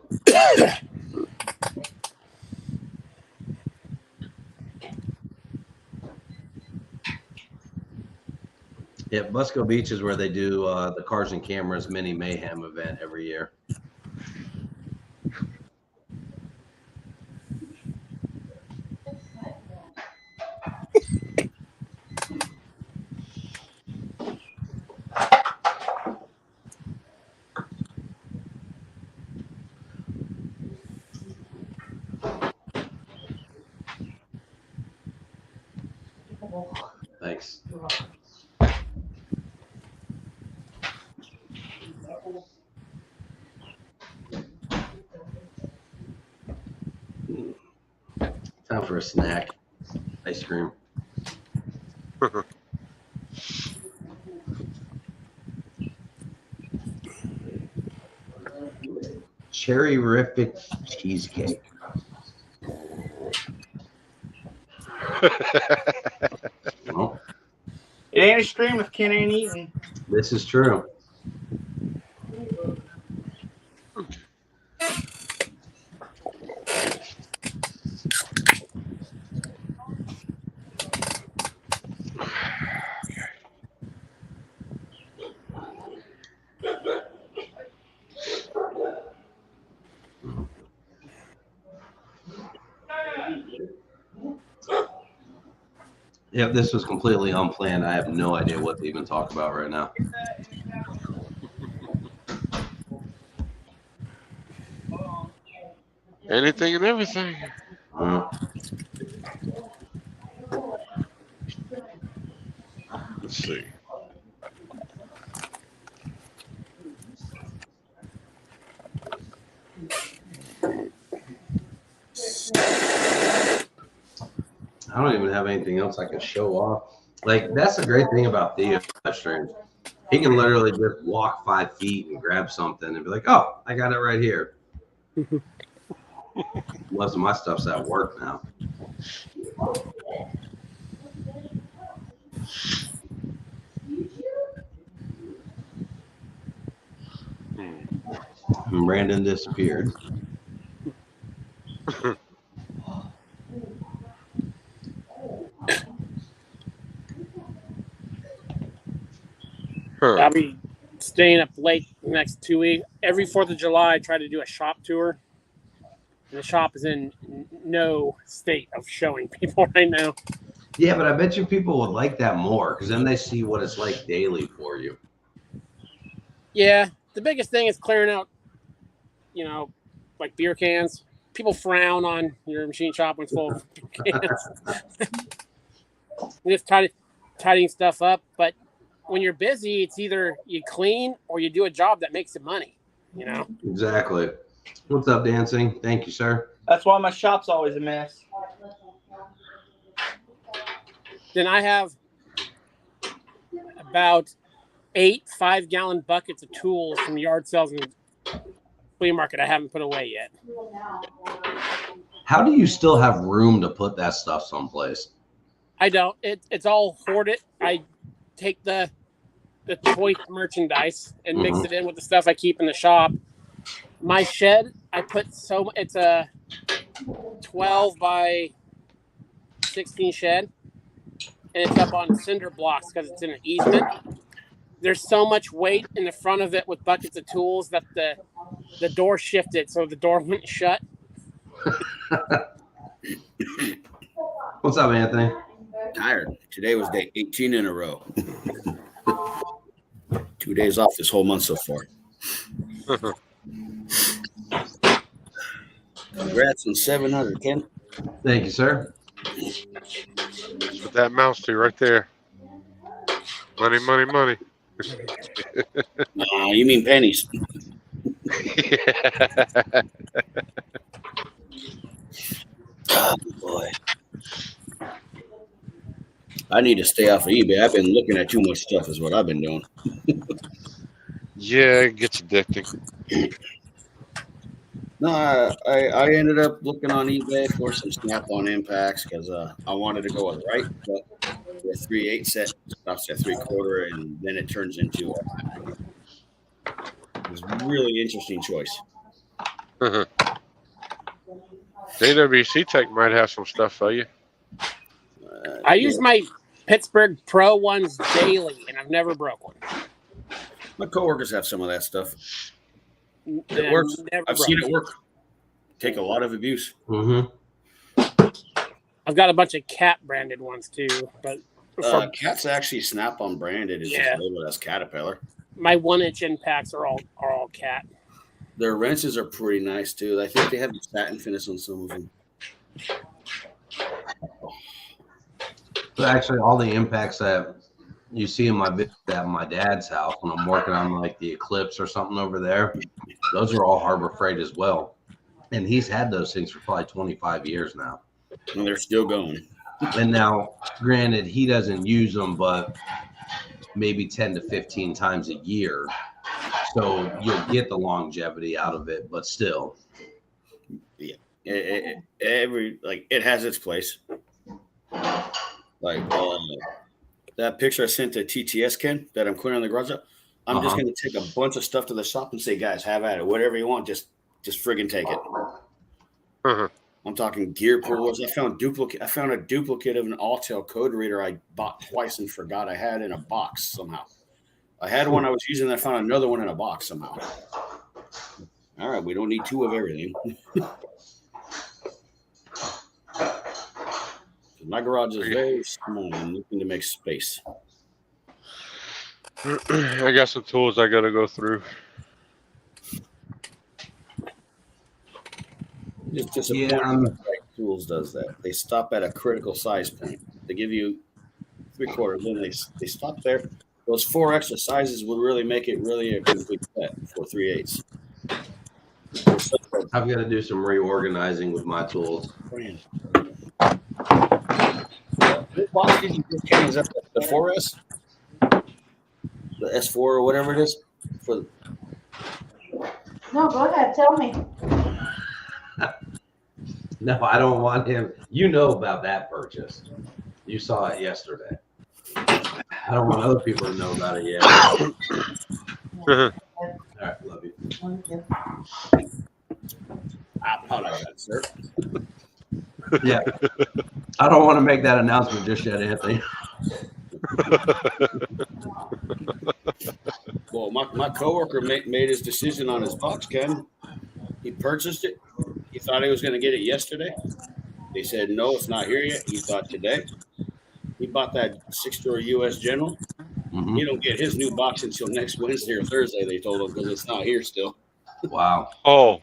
Yeah, Busco Beach is where they do the Cars and Cameras Mini Mayhem event every year. Thanks. Time for a snack. Ice cream. Cherry-rific cheesecake. Well, It ain't a stream if Ken ain't eating. this is true. Yeah, this was completely unplanned. I have no idea what to even talk about right now. Anything and everything. Let's see. I don't even have anything else I can show off. Like, that's the great thing about Theo streams. He can literally just walk 5 feet and grab something and be like, oh, I got it right here. Most of my stuff's at work now. And Brandon disappeared. I'll be staying up late the next 2 weeks. Every 4th of July, I try to do a shop tour. And the shop is in no state of showing people right now. Yeah, but I bet you people would like that more because then they see what it's like daily for you. Yeah, the biggest thing is clearing out, like beer cans. People frown on your machine shop when it's full of beer cans. Just tidying stuff up. But when you're busy, it's either you clean or you do a job that makes you money, Exactly. What's up, Dancing? Thank you, sir. That's why my shop's always a mess. Then I have about 8 5-gallon buckets of tools from yard sales and flea market I haven't put away yet. How do you still have room to put that stuff someplace? I don't. It's all hoarded. I take the choice merchandise and mix it in with the stuff I keep in the shop. My shed, I put it's a 12 by 16 shed, and it's up on cinder blocks because it's in an easement. There's so much weight in the front of it with buckets of tools that the door shifted, so the door wouldn't shut. What's up, Anthony? Tired. Today was day 18 in a row. 2 days off this whole month so far. Congrats on 700, Ken. Thank you, sir. That's what that amounts to right there. Money, money, money. You mean pennies. Oh, boy. I need to stay off of eBay. I've been looking at too much stuff is what I've been doing. Yeah, it gets addicting. No, I ended up looking on eBay for some Snap-on impacts because I wanted to go with right, but the 3/8 set stops at 3/4, and then it turns into it was a really interesting choice. JWC Tech might have some stuff for you. I use my Pittsburgh Pro ones daily, and I've never broke one. My coworkers have some of that stuff. And It works. never I've broke seen it. it work. Take a lot of abuse. Mm-hmm. I've got a bunch of cat branded ones too, but for Cat's actually Snap-on branded. It's Yeah. just labeled as Caterpillar. my 1-inch impacts are all cat. Their wrenches are pretty nice too. I think they have the satin finish on some of them. So actually, all the impacts that you see in at my dad's house when I'm working on like the Eclipse or something over there, those are all Harbor Freight as well. And he's had those things for probably 25 years now. And they're still going. And now, granted, he doesn't use them, but maybe 10 to 15 times a year. So you'll get the longevity out of it, but still. It has its place. Like that picture I sent to TTS Ken that I'm clearing the garage up. I'm just going to take a bunch of stuff to the shop and say, guys, have at it. Whatever you want, just friggin' take it. I'm talking gear pullers. I found a duplicate of an Autel code reader I bought twice and forgot I had in a box somehow. I had one I was using, and I found another one in a box somehow. All right, we don't need two of everything. My garage is very small. I'm looking to make space. I got some tools I got to go through. Just disappointing that Right Tools does that. They stop at a critical size point. They give you 3/4, then they stop there. Those 4 extra sizes would really make it really a complete set for 3/8. I've got to do some reorganizing with my tools. What box did you get, Ken? Is that the 4S? The S4 or whatever it is? No, go ahead. Tell me. No, I don't want him. You know about that purchase. You saw it yesterday. I don't want other people to know about it yet. All right, love you. I apologize, sir. Yeah. I don't want to make that announcement just yet, Anthony. Well, my coworker made his decision on his box, Ken. He purchased it. He thought he was going to get it yesterday. They said, no, it's not here yet. He thought today. He bought that 6-door U.S. General. Mm-hmm. He don't get his new box until next Wednesday or Thursday, they told him, because it's not here still. Wow. Oh.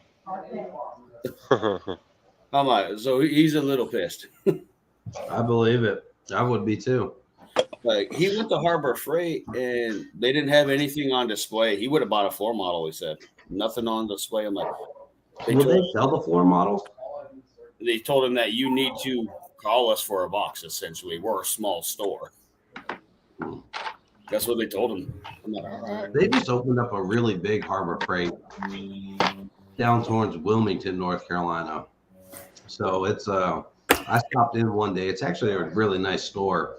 I'm like, so he's a little pissed. I believe it. I would be too. Like, he went to Harbor Freight, and they didn't have anything on display. He would have bought a floor model, he said. Nothing on display. I'm like, Will they sell the floor models? they told him that you need to call us for a box, essentially. We're a small store. That's what they told him. I'm like, all right. They just opened up a really big Harbor Freight down towards Wilmington, North Carolina. So it's I stopped in one day. It's actually a really nice store.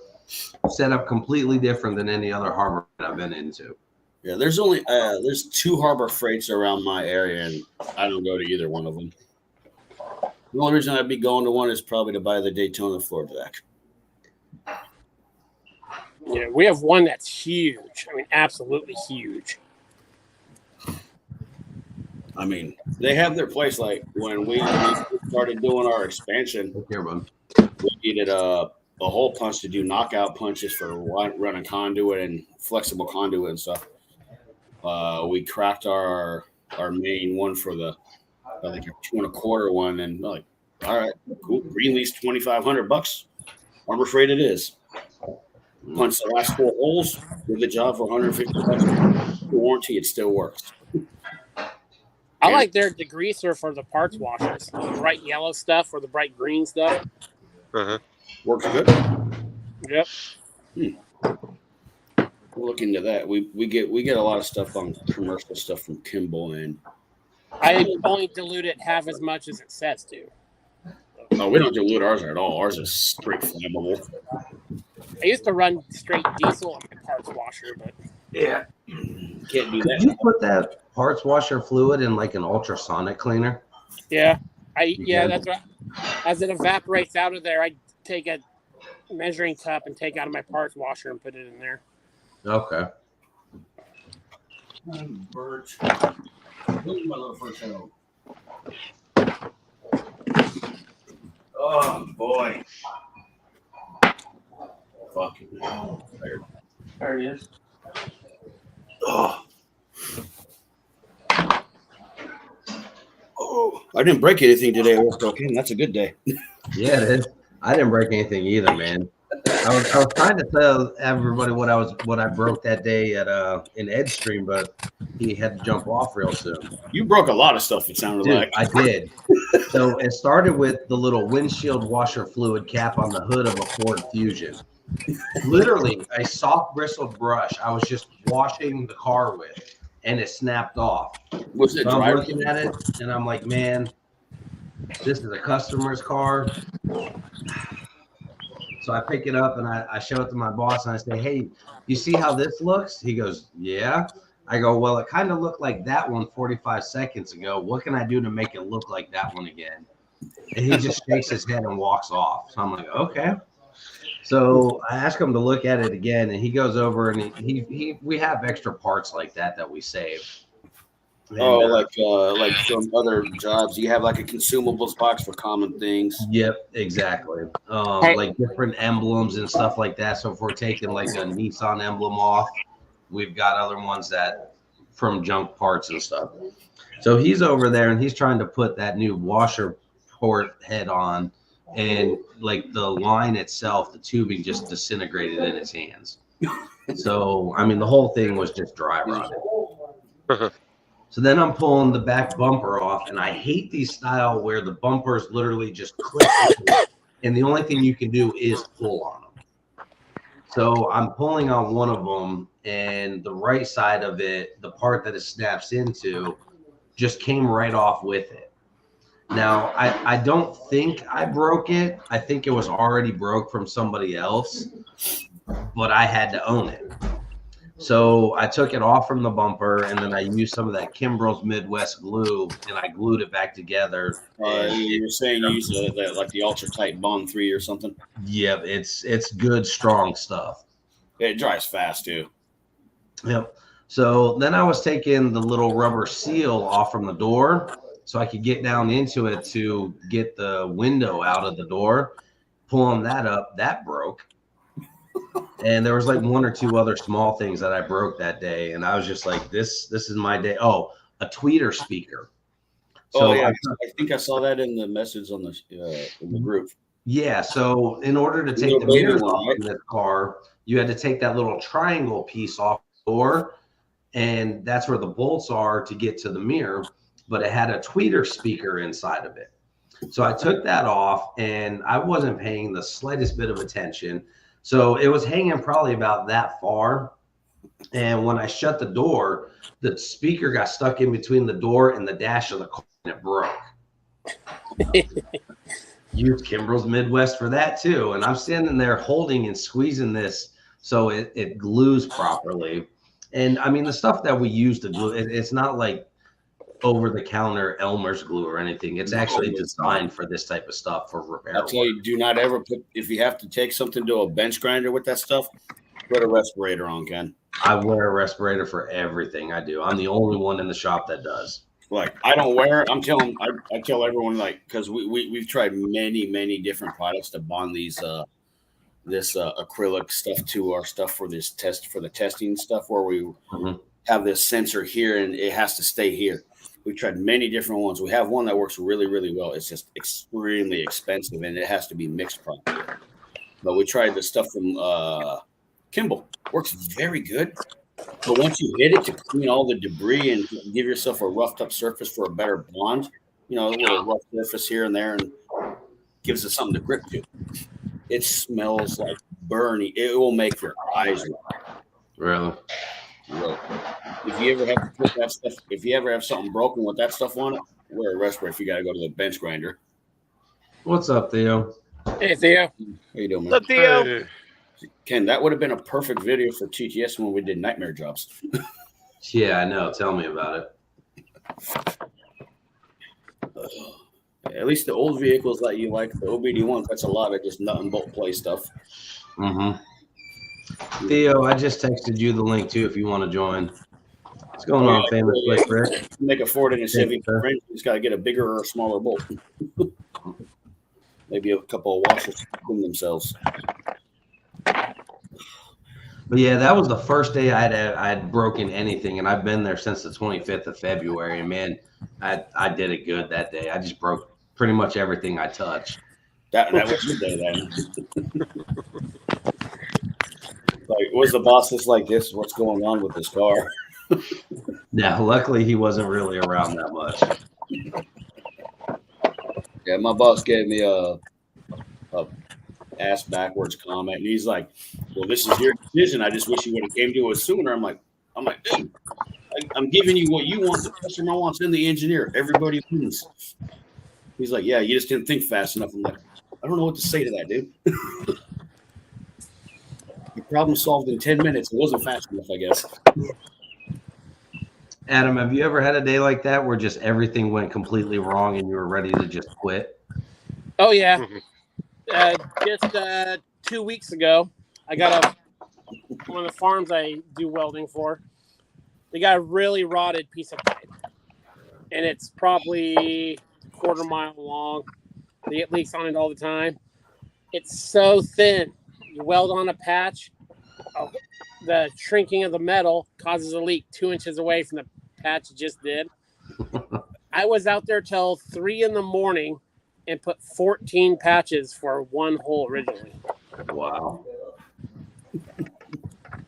Set up completely different than any other harbor I've been into. Yeah, there's 2 Harbor Freights around my area, and I don't go to either one of them. The only reason I'd be going to one is probably to buy the Daytona floor deck. Yeah, we have one that's huge. I mean, absolutely huge. I mean, they have their place. Like when we started doing our expansion, Take care, bud. we needed a hole punch to do knockout punches for running conduit and flexible conduit and stuff. We cracked our main one for the like a 2 1/4 one, and like, all right, cool. Greenlease $2,500. Harbor Freight it is. Punch the last 4 holes, did the job for $150. Warranty, it still works. I like their degreaser for the parts washers. The bright yellow stuff or the bright green stuff. Uh-huh. Works good. Yep. We'll look into that. We get a lot of stuff on commercial stuff from Kimball, and I only dilute it half as much as it says to. oh, we don't dilute ours at all. Ours is pretty flammable. I used to run straight diesel on my parts washer, but Yeah, can't do Could that. you put that parts washer fluid in like an ultrasonic cleaner? yeah, can. that's what. As it evaporates out of there, I take a measuring cup and take out of my parts washer and put it in there. Okay. Birch. Where's my little first hello? Oh boy. Fucking tired. There he is. Oh. Oh, I didn't break anything today. I worked okay. That's a good day. Yeah, it is. I didn't break anything either, man. I was trying to tell everybody what I broke that day at in Ed's stream, but he had to jump off real soon. You broke a lot of stuff, it sounded Dude, like. I did. So it started with the little windshield washer fluid cap on the hood of a Ford Fusion. Literally a soft bristled brush I was just washing the car with, and it snapped off. Was it So I'm dry? looking at it, and I'm like, man, this is a customer's car. So I pick it up and I show it to my boss and I say, hey, you see how this looks? He goes, yeah. I go, well, it kind of looked like that one 45 seconds ago. What can I do to make it look like that one again? And he just shakes his head and walks off. So I'm like, okay. So I ask him to look at it again, and he goes over and we have extra parts like that we save. And, Oh, like from other jobs, you have like a consumables box for common things. Yep, exactly. Hey. Like different emblems and stuff like that. So if we're taking like a Nissan emblem off, we've got other ones that from junk parts and stuff. So he's over there and he's trying to put that new washer port head on, and like the line itself, the tubing just disintegrated in his hands. So I mean, the whole thing was just dry rotted. So then I'm pulling the back bumper off, and I hate these style where the bumpers literally just click, and the only thing you can do is pull on them. So I'm pulling on one of them, and the right side of it, the part that it snaps into, just came right off with it. Now, I don't think I broke it. I think it was already broke from somebody else, but I had to own it. So I took it off from the bumper, and then I used some of that Kimbrell's Midwest glue, and I glued it back together. You're saying you use like the ultra tight Bond 3 or something? Yep, it's good, strong stuff. It dries fast too. Yep. So then I was taking the little rubber seal off from the door so I could get down into it to get the window out of the door. Pulling that up, that broke. And there was like one or two other small things that I broke that day, and I was just like, "This is my day." Oh, a tweeter speaker. So I think I saw that in the message on the group. Yeah. So in order to take the mirrors off in this car, you had to take that little triangle piece off the door, and that's where the bolts are to get to the mirror. But it had a tweeter speaker inside of it. So I took that off, and I wasn't paying the slightest bit of attention. So it was hanging probably about that far. And when I shut the door, the speaker got stuck in between the door and the dash of the car, and it broke. Used Kimbrell's Midwest for that too. And I'm standing there holding and squeezing this so it glues properly. And I mean, the stuff that we use to glue, it's not like over-the-counter Elmer's glue or anything. It's actually designed for this type of stuff for repair. I'll tell you, do not ever put, if you have to take something to a bench grinder with that stuff, put a respirator on, Ken. I wear a respirator for everything I do. I'm the only one in the shop that does. Like, I don't wear it. I tell everyone, like, because we've tried many different products to bond these this acrylic stuff to our stuff for this test, for the testing stuff, where we have this sensor here and it has to stay here. We've tried many different ones. We have one that works really well. It's just extremely expensive and it has to be mixed properly. But we tried the stuff from Kimball. Works very good. But once you hit it to clean all the debris and give yourself a roughed up surface for a better bond, you know, a little rough surface here and there, and gives us something to grip to. It smells like burning. It will make your eyes Really? roll. If you ever have to put that stuff, if you ever have something broken with that stuff on it, wear a respirator if you got to go to the bench grinder. What's up, Theo? Hey, Theo. How you doing, man? What's up, Theo? Hey, Ken, that would have been a perfect video for TTS when we did nightmare jobs. Yeah, I know. Tell me about it. At least the old vehicles that you like, the OBD ones, that's a lot of just nut and bolt play stuff. Theo, I just texted you the link too if you want to join. What's going on, famous Slick Rick? Make a Ford and a Chevy. sir. You just got to get a bigger or a smaller bolt. Maybe a couple of washers to clean themselves. But yeah, that was the first day I'd broken anything, and I've been there since the 25th of February. And man, I did it good that day. I just broke pretty much everything I touched. That was the day then. Like, was the boss just like this? What's going on with this car? Yeah, luckily he wasn't really around that much. Yeah, my boss gave me a ass backwards comment, and he's like, "Well, this is your decision. I just wish you would have came to us sooner." I'm like, dude, I'm giving you what you want. The customer wants, and the engineer. Everybody wins. He's like, "Yeah, you just didn't think fast enough." I'm like, I don't know what to say to that, dude. Your problem solved in 10 minutes. It wasn't fast enough, I guess. Adam, have you ever had a day like that where just everything went completely wrong and you were ready to just quit? Oh, yeah. Just 2 weeks ago, I got one of the farms I do welding for. They got a really rotted piece of pipe, and it's probably a quarter-mile long. They get leaks on it all the time. It's so thin. You weld on a patch, the shrinking of the metal causes a leak 2 inches away from the patch it just did. I was out there till 3 a.m. and put 14 patches for one hole originally. Wow.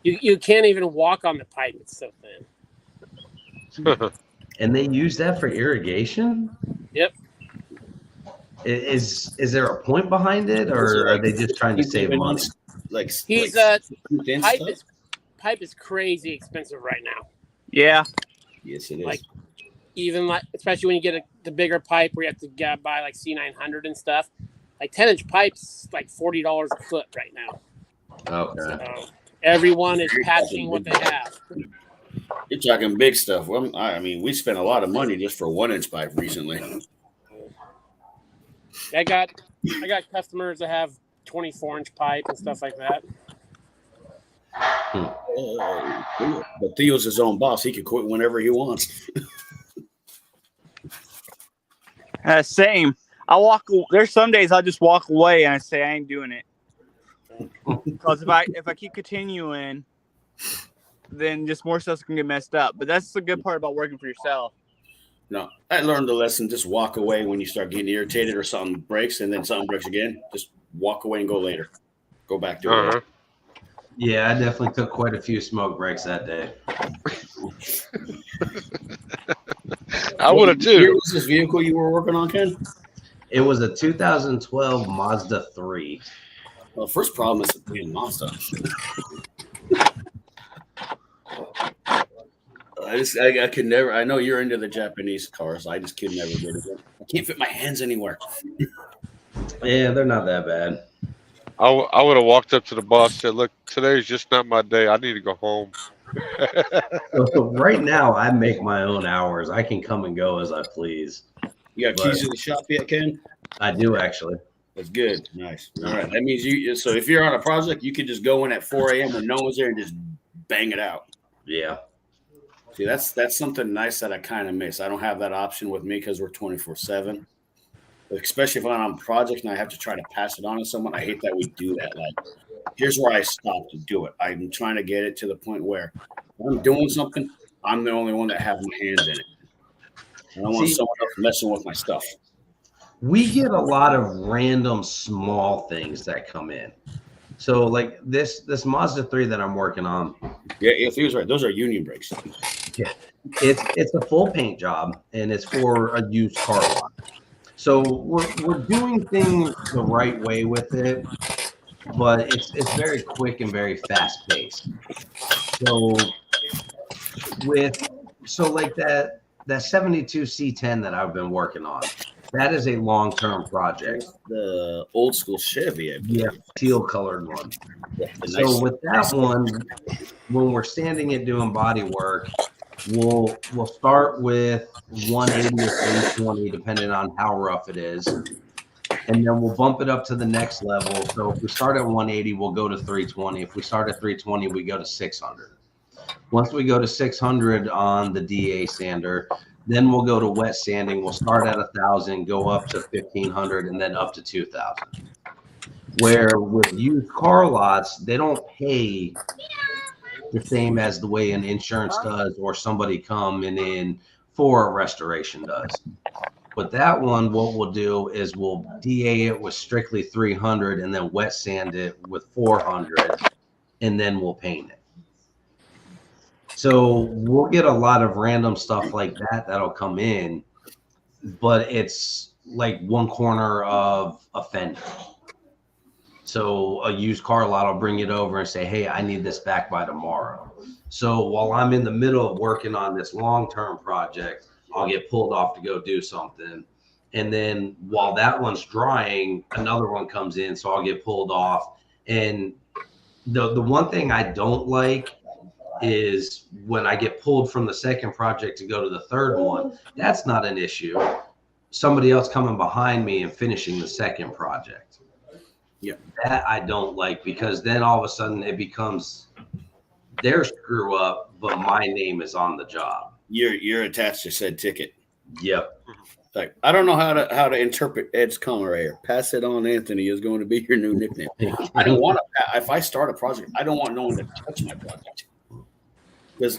You can't even walk on the pipe. It's so thin. And they use that for irrigation? Yep. Is there a point behind it, or are they just trying to save money? Like He's like, pipe is crazy expensive right now. Yeah. Yes, it is. Like, even especially when you get the bigger pipe where you have to buy like C900 and stuff. Like 10-inch pipes, like $40 a foot right now. Okay. So everyone is patching what they have. You're talking big stuff. Well, I mean, we spent a lot of money just for 1-inch pipe recently. I got customers that have 24-inch pipe and stuff like that. But Theo's his own boss. He can quit whenever he wants. Same. There's some days I'll just walk away and I say I ain't doing it. Because if I keep continuing, then just more stuff's gonna get messed up. But that's the good part about working for yourself. No, I learned the lesson. Just walk away when you start getting irritated or something breaks, and then something breaks again. Just walk away and go later. Go back to it. Yeah, I definitely took quite a few smoke breaks that day. I would have What too. was this vehicle you were working on, Ken? It was a 2012 Mazda 3. Well, first problem is the damn Mazda. I could never. I know you're into the Japanese cars. I just could never get it. I can't fit my hands anywhere. Yeah, they're not that bad. I would have walked up to the boss and said, "Look, today's just not my day. I need to go home." So right now, I make my own hours. I can come and go as I please. You got keys to the shop yet, Ken? I do actually. That's good. Nice. All right. That means you. So if you're on a project, you could just go in at 4 a.m. when no one's there and just bang it out. Yeah. See, that's something nice that I kind of miss. I don't have that option with me because we're 24/7. Especially if I'm on a project and I have to try to pass it on to someone. I hate that we do that. Like, here's where I stop to do it. I'm trying to get it to the point where if I'm doing something, I'm the only one that have my hands in it. I don't want someone else messing with my stuff. We get a lot of random small things that come in. So like this Mazda 3 that I'm working on. Yeah, if he was right, those are union brakes. Yeah. It's a full paint job and it's for a used car lot. So we're doing things the right way with it, but it's very quick and very fast paced. So like that 72 C10 that I've been working on, that is a long-term project. The old school Chevy, yeah, teal colored one. Yeah, so with that one, when we're sanding it doing body work, we'll start with 180 or 320 depending on how rough it is, and then we'll bump it up to the next level. So if we start at 180, we'll go to 320. If we start at 320, we go to 600. Once we go to 600 on the DA sander, then we'll go to wet sanding. We'll start at 1,000, go up to 1,500, and then up to 2,000. Where with used car lots, they don't pay the same as the way an insurance does or somebody coming in for a restoration does. But that one, what we'll do is we'll DA it with strictly 300 and then wet sand it with 400, and then we'll paint it. So we'll get a lot of random stuff like that that'll come in, but it's like one corner of a fender. So a used car lot will bring it over and say, hey, I need this back by tomorrow. So while I'm in the middle of working on this long-term project, I'll get pulled off to go do something. And then while that one's drying, another one comes in. So I'll get pulled off. And the one thing I don't like is when I get pulled from the second project to go to the third one. That's not an issue. Somebody else coming behind me and finishing the second project. Yeah, that I don't like, because then all of a sudden it becomes their screw up, but my name is on the job. You're attached to said ticket. Yep. Like, I don't know how to interpret Ed's comment here. Pass it on, Anthony is going to be your new nickname. I don't want to. If I start a project, I don't want no one to touch my project, because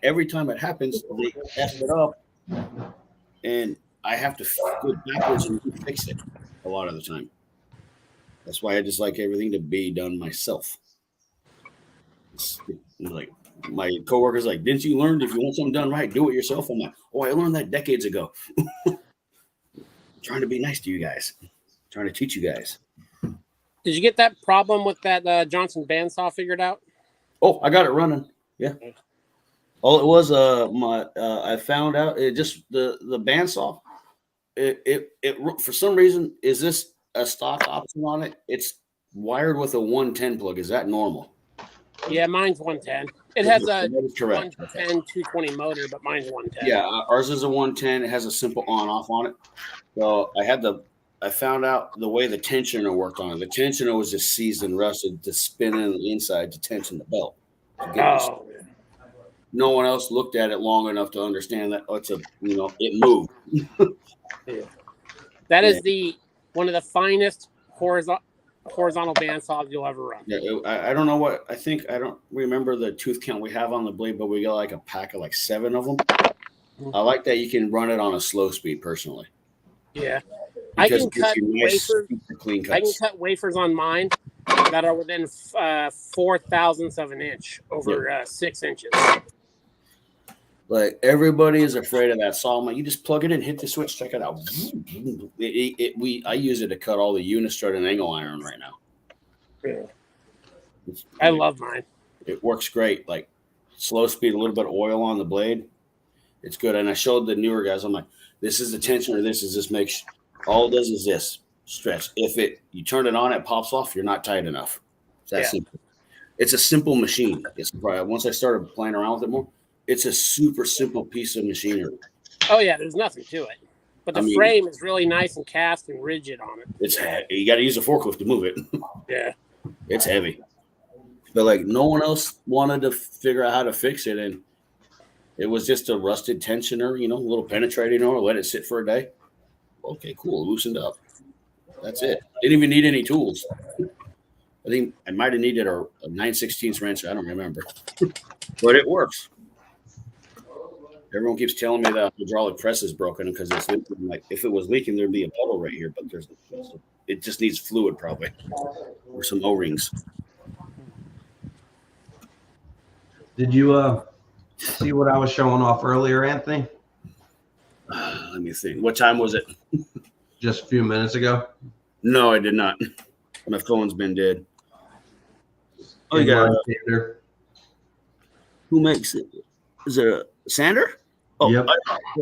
every time it happens, they F it up, and I have to go backwards and fix it a lot of the time. That's why I just like everything to be done myself. It's like my coworkers, like, didn't you learn if you want something done right, do it yourself? I'm like, oh, I learned that decades ago. Trying to be nice to you guys, trying to teach you guys. Did you get that problem with that Johnson bandsaw figured out? Oh, I got it running. Yeah. All it was, I found out it just the bandsaw. It for some reason, is this a stock option on it? It's wired with a 110 plug. Is that normal? Yeah, mine's 110. It has a 110 220 motor, but mine's 110. Yeah, ours is a 110. It has a simple on-off on it. So I found out the way the tensioner worked on it. The tensioner was just seized and rusted to spin in the inside to tension the belt. Oh. No one else looked at it long enough to understand that it moved. Yeah. That is one of the finest horizontal bandsaws you'll ever run. Yeah, I don't know what I think. I don't remember the tooth count we have on the blade, but we got like a pack of like 7 of them. I like that you can run it on a slow speed personally. Yeah, Because I can cut wafers. Clean cuts. I can cut wafers on mine that are within 4 thousandths of an inch over 6 inches. Like, everybody is afraid of that saw. I'm like, you just plug it in, hit the switch, check it out. I use it to cut all the unistrut and angle iron right now. Yeah. I love mine. It works great. Like, slow speed, a little bit of oil on the blade. It's good. And I showed the newer guys, I'm like, this is the tensioner. This makes all it does is this stretch. If you turn it on, it pops off. You're not tight enough. It's that simple. It's a simple machine. It's probably, once I started playing around with it more, it's a super simple piece of machinery. Oh yeah, there's nothing to it, but the frame is really nice and cast and rigid on it. It's you got to use a forklift to move it. Yeah, it's heavy. But like no one else wanted to figure out how to fix it, and it was just a rusted tensioner, a little penetrating or let it sit for a day. Okay, cool, loosened up. That's it. Didn't even need any tools. I think I might have needed a 9/16 wrench. I don't remember, but it works. Everyone keeps telling me that hydraulic press is broken because it's leaking. Like if it was leaking, there'd be a puddle right here, but it just needs fluid probably or some O-rings. Did you see what I was showing off earlier, Anthony? Let me think. What time was it? Just a few minutes ago. No, I did not. My phone's been dead. Oh, you got it. Who makes it? Is it a sander? Oh, yep.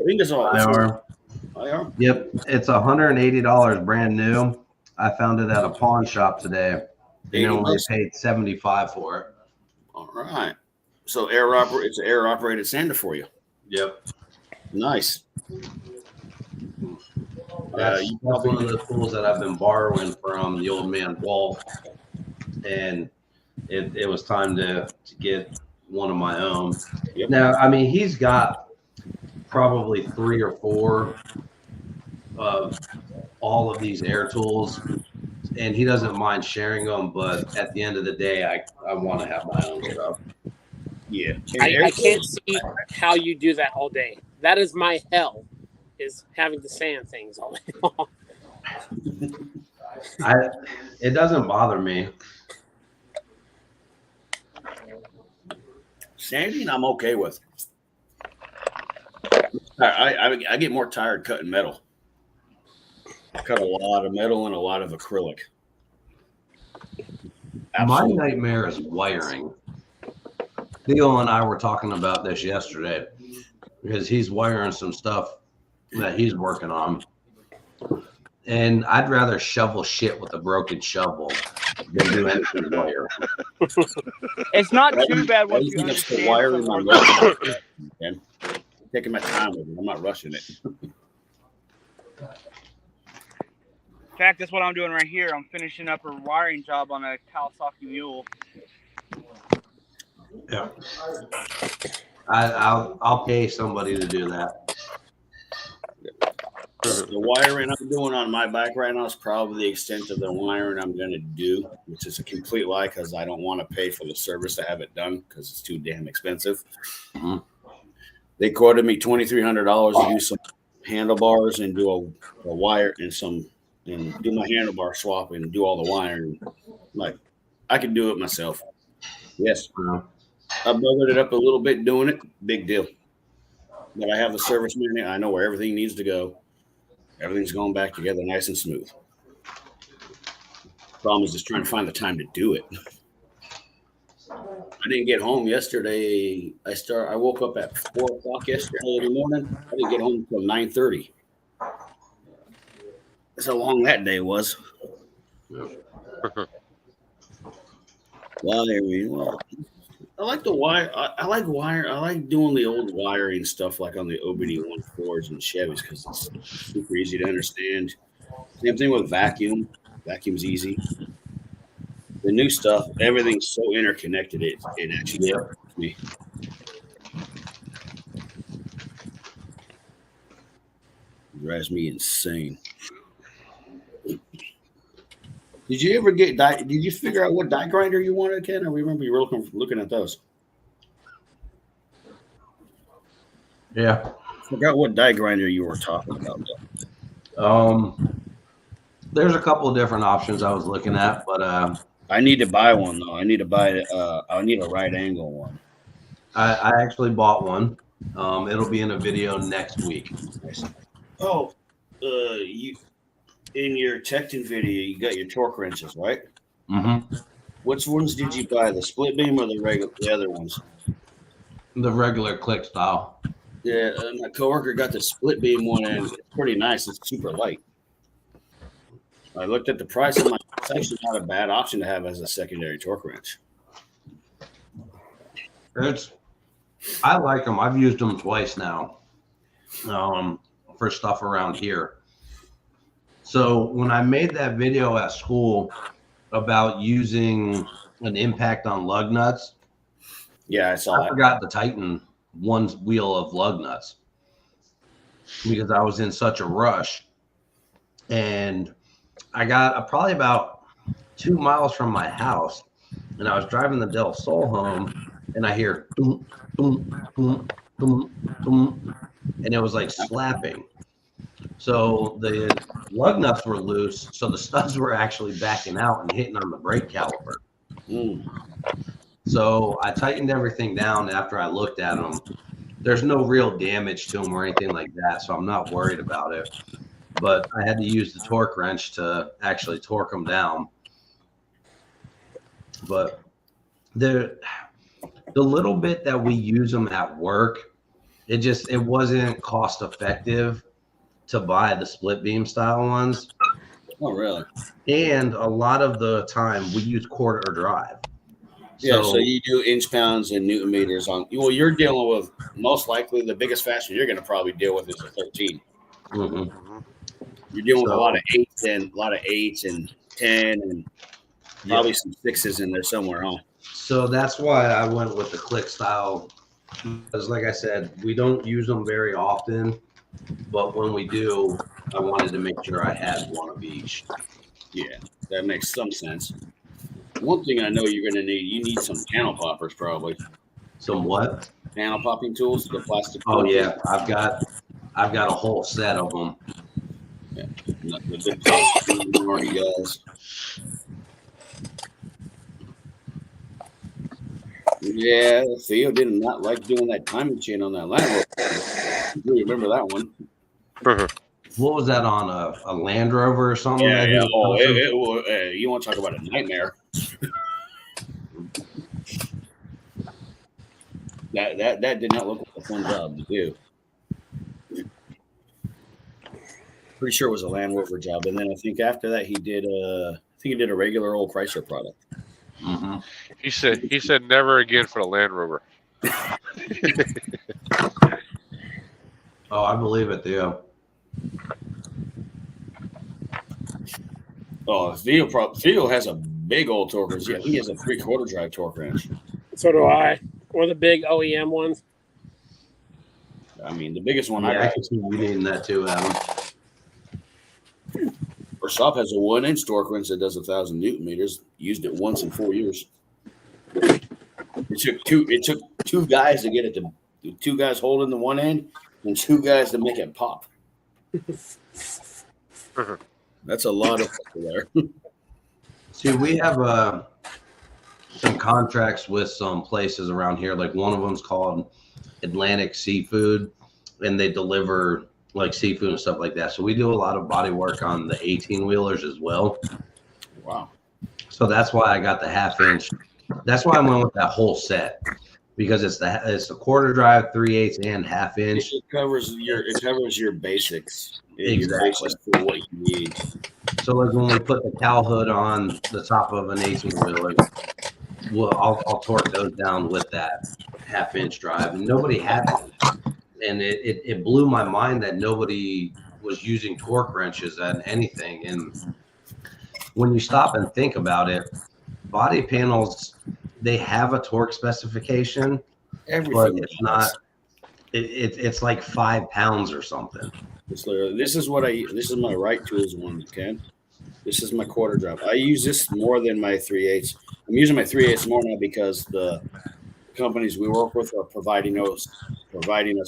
Ingersoll. IR. Yep. It's $180 brand new. I found it at a pawn shop today. They only paid $75 for it. All right. So it's an air operated sander for you. Yep. Nice. That's one of the tools that I've been borrowing from the old man Walt, and it was time to get one of my own. Yep. Now, I mean, he's got probably 3 or 4 of all of these air tools, and he doesn't mind sharing them. But at the end of the day, I want to have my own stuff. Yeah, I can't see how you do that all day. That is my hell, is having to sand things all day long. It doesn't bother me. Sanding, I'm okay with. I get more tired cutting metal. I cut a lot of metal and a lot of acrylic. Absolutely. My nightmare is wiring. Theo and I were talking about this yesterday because he's wiring some stuff that he's working on. And I'd rather shovel shit with a broken shovel than do anything wire. It's not too bad once you understand understand wiring. some I'm taking my time with it. I'm not rushing it. In fact, that's what I'm doing right here. I'm finishing up a wiring job on a Kawasaki Mule. Yeah. I'll pay somebody to do that. The wiring I'm doing on my bike right now is probably the extent of the wiring I'm going to do, which is a complete lie because I don't want to pay for the service to have it done because it's too damn expensive. Mm-hmm. They quoted me $2,300 to do some handlebars and do a wire and do my handlebar swap and do all the wiring. Like I can do it myself. Yes. Yeah. I bugged it up a little bit doing it. Big deal. But I have the service manual. I know where everything needs to go. Everything's going back together nice and smooth. Problem is just trying to find the time to do it. I didn't get home yesterday. I woke up at 4 o'clock yesterday morning. I didn't get home until 9:30. That's how long that day was. Yeah. Well, there we go. I like the wire. I like wire. I like doing the old wiring stuff like on the OBD-1 Fords and Chevys because it's super easy to understand. Same thing with vacuum. Vacuum's easy. The new stuff, everything's so interconnected. It actually hurts me. It drives me insane. Did you ever did you figure out what die grinder you wanted, Ken? I remember you were looking at those. Yeah. I forgot what die grinder you were talking about. There's a couple of different options I was looking at, but I need to buy one though. I need a right angle one. I actually bought one. It'll be in a video next week. Oh, you in your Tekton video, you got your torque wrenches, right? Mm-hmm. Which ones did you buy? The split beam or the other ones? The regular click style. Yeah, my coworker got the split beam one, and it's pretty nice. It's super light. I looked at the price, and it's actually not a bad option to have as a secondary torque wrench. I like them. I've used them twice now for stuff around here. So when I made that video at school about using an impact on lug nuts, Yeah, I saw I that. forgot to tighten one wheel of lug nuts because I was in such a rush. And I got probably about 2 miles from my house, and I was driving the Del Sol home, and I hear boom, boom, boom, boom, boom, and it was like slapping. So the lug nuts were loose, so the studs were actually backing out and hitting on the brake caliper. So I tightened everything down after I looked at them. There's no real damage to them or anything like that, so I'm not worried about it. But I had to use the torque wrench to actually torque them down. But the little bit that we use them at work, it wasn't cost effective to buy the split beam style ones. Oh, really? And a lot of the time we use quarter drive. Yeah, so you do inch pounds and Newton meters on. Well, you're dealing with most likely the biggest fastener you're going to probably deal with is a 13. Mm-hmm. You're dealing with a lot of 8s and 10 and probably some 6s in there somewhere, huh? So that's why I went with the click style, because like I said, we don't use them very often, but when we do, I wanted to make sure I had one of each. Yeah, that makes some sense. One thing I know you're going to need, you need some panel poppers probably. Some what? Panel popping tools, the plastic. Oh yeah, I've got a whole set of them. Yeah, the big plastic already does. Yeah, Theo did not like doing that timing chain on that Land Rover. You remember that one? What was that on a Land Rover or something? Yeah, yeah. Oh, you want to talk about a nightmare? that did not look like a fun job to do. Pretty sure it was a Land Rover job, and then I think after that he did a regular old Chrysler product. Mm-hmm. He said never again for the Land Rover. Oh, I believe it, Theo. Oh, Theo has a big old torque wrench. Yeah, he has a 3/4 drive torque wrench. So do I. Or the big OEM ones. I mean, the biggest one Yeah, I I got. can see you needing that too, Adam. Shop has a 1-inch torque wrench that does 1,000 Newton meters. Used it once in 4 years. It took two guys to get it to 2 guys holding the one end and 2 guys to make it pop. That's a lot of there. See, we have some contracts with some places around here. Like one of them's called Atlantic Seafood, and they deliver like seafood and stuff like that. So we do a lot of body work on the 18-wheelers as well. Wow. So that's why I got the 1/2 inch. That's why I went with that whole set, because it's the quarter drive, 3/8 and 1/2 inch. It covers your basics. Exactly. Your basics for what you need. So like when we put the cow hood on the top of an 18-wheeler, I'll torque those down with that 1/2 inch drive, and nobody had it. And it blew my mind that nobody was using torque wrenches on anything. And when you stop and think about it, body panels, they have a torque specification, Everything. but it's not. It's like 5 pounds or something. This is my right tools one, Ken. This is my quarter drive. I use this more than my 3/8. I'm using my 3/8 more now because the companies we work with are providing us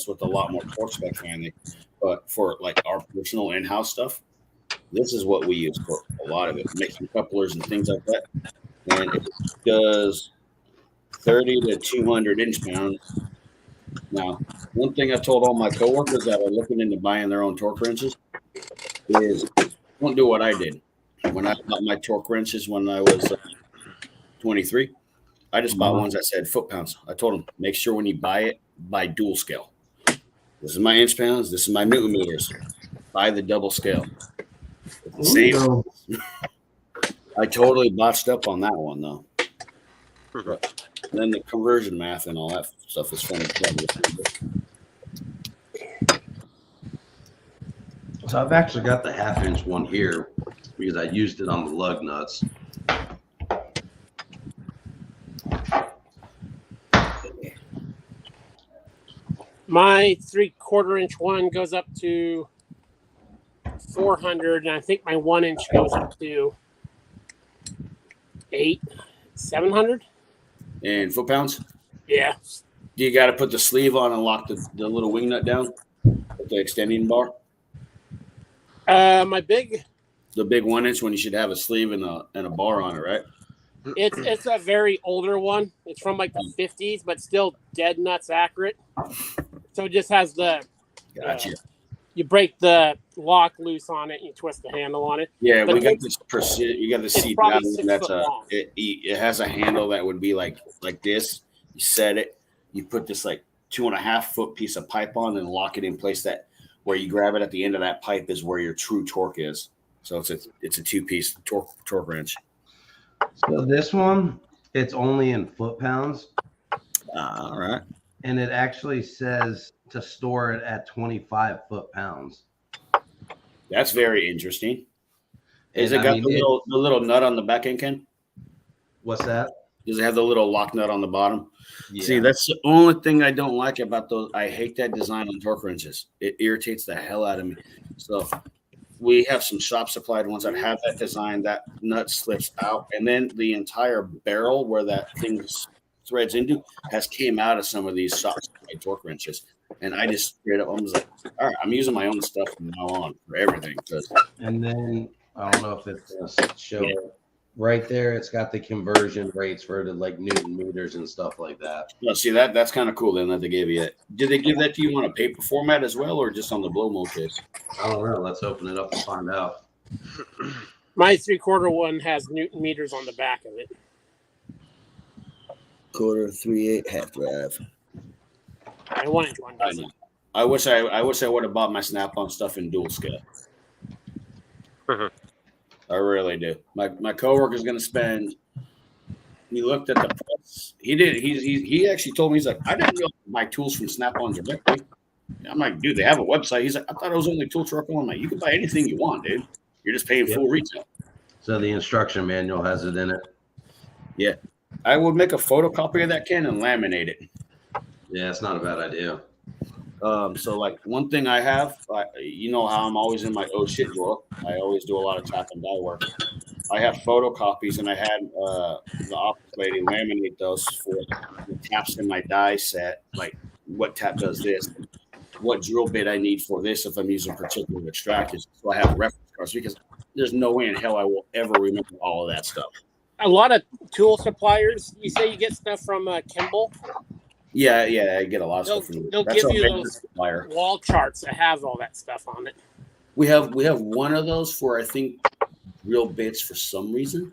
with a lot more torque spec finally. But for like our personal in-house stuff, this is what we use for a lot of it, making couplers and things like that. And it does 30 to 200 inch pounds. Now, one thing I told all my coworkers that are looking into buying their own torque wrenches is don't do what I did. When I bought my torque wrenches when I was 23, I just bought ones that said foot pounds. I told them, make sure when you buy it, buy dual scale. This is my inch pounds. This is my Newton meters. Buy the double scale. Same. I totally botched up on that one, though. And then the conversion math and all that stuff is fun to play with. So I've actually got the 1/2-inch one here because I used it on the lug nuts. My 3/4 inch one goes up to 400, and I think my 1 inch goes up to 700. And foot pounds? Yeah. Do you got to put the sleeve on and lock the little wing nut down with the extending bar? My big, The big 1 inch when you should have a sleeve and a bar on it, right? it's a very older one. It's from like the 50s, but still dead nuts accurate. So it just has the Gotcha. you break the lock loose on it, and you twist the handle on it. Yeah, But we got it's- this precision. You got the it's seat probably down. 6 That's foot long. it has a handle that would be like this. You set it. You put this like 2.5 foot piece of pipe on and lock it in place. That where you grab it at the end of that pipe is where your true torque is. So it's a 2-piece torque wrench. So this one, it's only in foot pounds, All right. and it actually says to store it at 25 foot pounds. That's very interesting. Is And it got I mean, the little nut on the back end, Ken? What's that? Does it have the little lock nut on the bottom? Yeah. See, that's the only thing I don't like about those. I hate that design on torque wrenches. It irritates the hell out of me. So we have some shop supplied ones that have that design. That nut slips out, and then the entire barrel where that thing threads into has came out of some of these shop supplied torque wrenches. And I just straight up, I was like, all right, I'm using my own stuff from now on for everything. Because And then I don't know if it's going to show it. Right there, it's got the conversion rates for the like Newton meters and stuff like that. well, see that's kind of cool. Then that they gave you it. Did they give that to you on a paper format as well, or just on the blow mold case? I don't know. Let's open it up and find out. My 3/4 one has Newton meters on the back of it. 1/4, 3/8, half drive. My 1 inch one I doesn't. know. I wish I would have bought my Snap-on stuff in dual scale. I really do. My coworker's gonna spend. He looked at the price. He did. He actually told me, he's like, I didn't really buy tools from Snap-on directly. I'm like, dude, they have a website. He's like, I thought it was only Tool Truck One. I'm like, you can buy anything you want, dude. You're just paying full retail. So the instruction manual has it in it. Yeah, I would make a photocopy of that, Ken, and laminate it. Yeah, it's not a bad idea. So like one thing I have, you know how I'm always in my oh shit drawer. I always do a lot of tap and die work. I have photocopies, and I had the office lady laminate those for the taps in my die set. Like what tap does this, what drill bit I need for this if I'm using particular extractors. So I have reference cards because there's no way in hell I will ever remember all of that stuff. A lot of tool suppliers. You say you get stuff from Kimball. Yeah, I get a lot of They'll- stuff from they'll that's give a you regular those- supplier. Wall charts that have all that stuff on it. We have one of those for I think drill bits for some reason.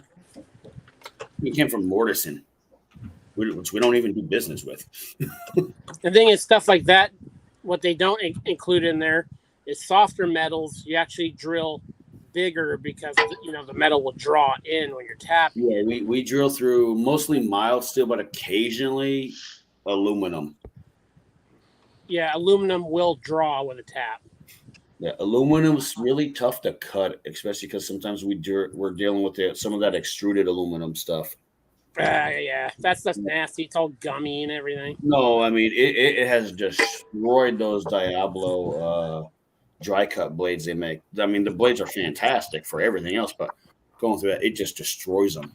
It came from Mortison, which we don't even do business with. The thing is, stuff like that, what they don't include in there is softer metals. You actually drill bigger because the metal will draw in when you're tapping. Yeah, we drill through mostly mild steel, but occasionally aluminum. Yeah, aluminum will draw with a tap. Yeah, aluminum's really tough to cut, especially because sometimes we're dealing with some of that extruded aluminum stuff. Yeah, that's nasty. It's all gummy and everything. No, I mean it has destroyed those Diablo dry cut blades they make. I mean the blades are fantastic for everything else, but going through that, it just destroys them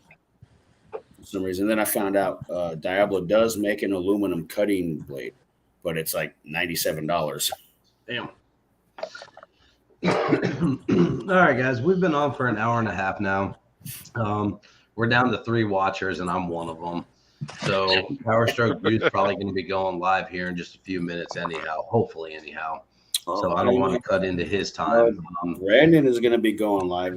for some reason. Then I found out Diablo does make an aluminum cutting blade, but it's like $97. Damn. All right, guys, we've been on for an hour and a half now. We're down to 3 watchers, and I'm one of them. So Power Stroke Booth's probably going to be going live here in just a few minutes, anyhow. Hopefully, anyhow. So I don't want to cut into his time. Brandon is going to be going live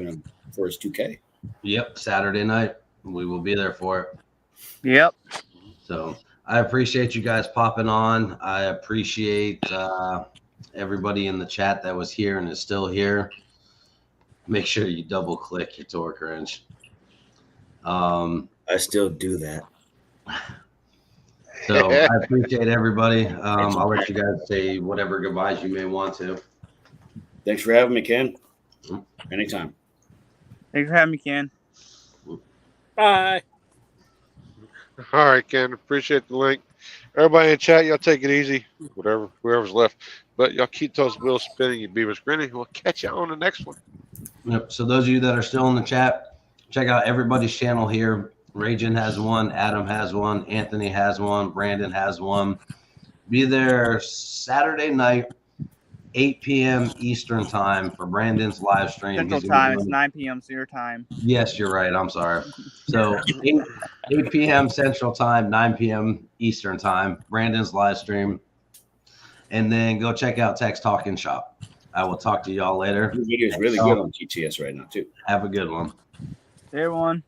for his 2K. Yep, Saturday night. We will be there for it. Yep. So I appreciate you guys popping on. I appreciate everybody in the chat that was here and is still here. Make sure you double click your torque wrench. I still do that. So I appreciate everybody. I'll let you guys say whatever goodbyes you may want to. Thanks for having me, Ken. Anytime. Thanks for having me, Ken. Bye. All right, Ken. Appreciate the link. Everybody in chat, y'all take it easy. Whoever's left. But y'all keep those wheels spinning, you beavers grinning. We'll catch you on the next one. Yep. So those of you that are still in the chat, check out everybody's channel here. Ragin has one, Adam has one, Anthony has one, Brandon has one. Be there Saturday night, 8 p.m. Eastern time for Brandon's live stream. Central He's gonna be time. It's doing- 9 p.m. your time. Yes, you're right. I'm sorry. So 8 p.m. Central time, 9 p.m. Eastern time, Brandon's live stream. And then go check out Tex Talking Shop. I will talk to y'all later. This video is really good on TTS right now, too. Have a good one. Hey, everyone.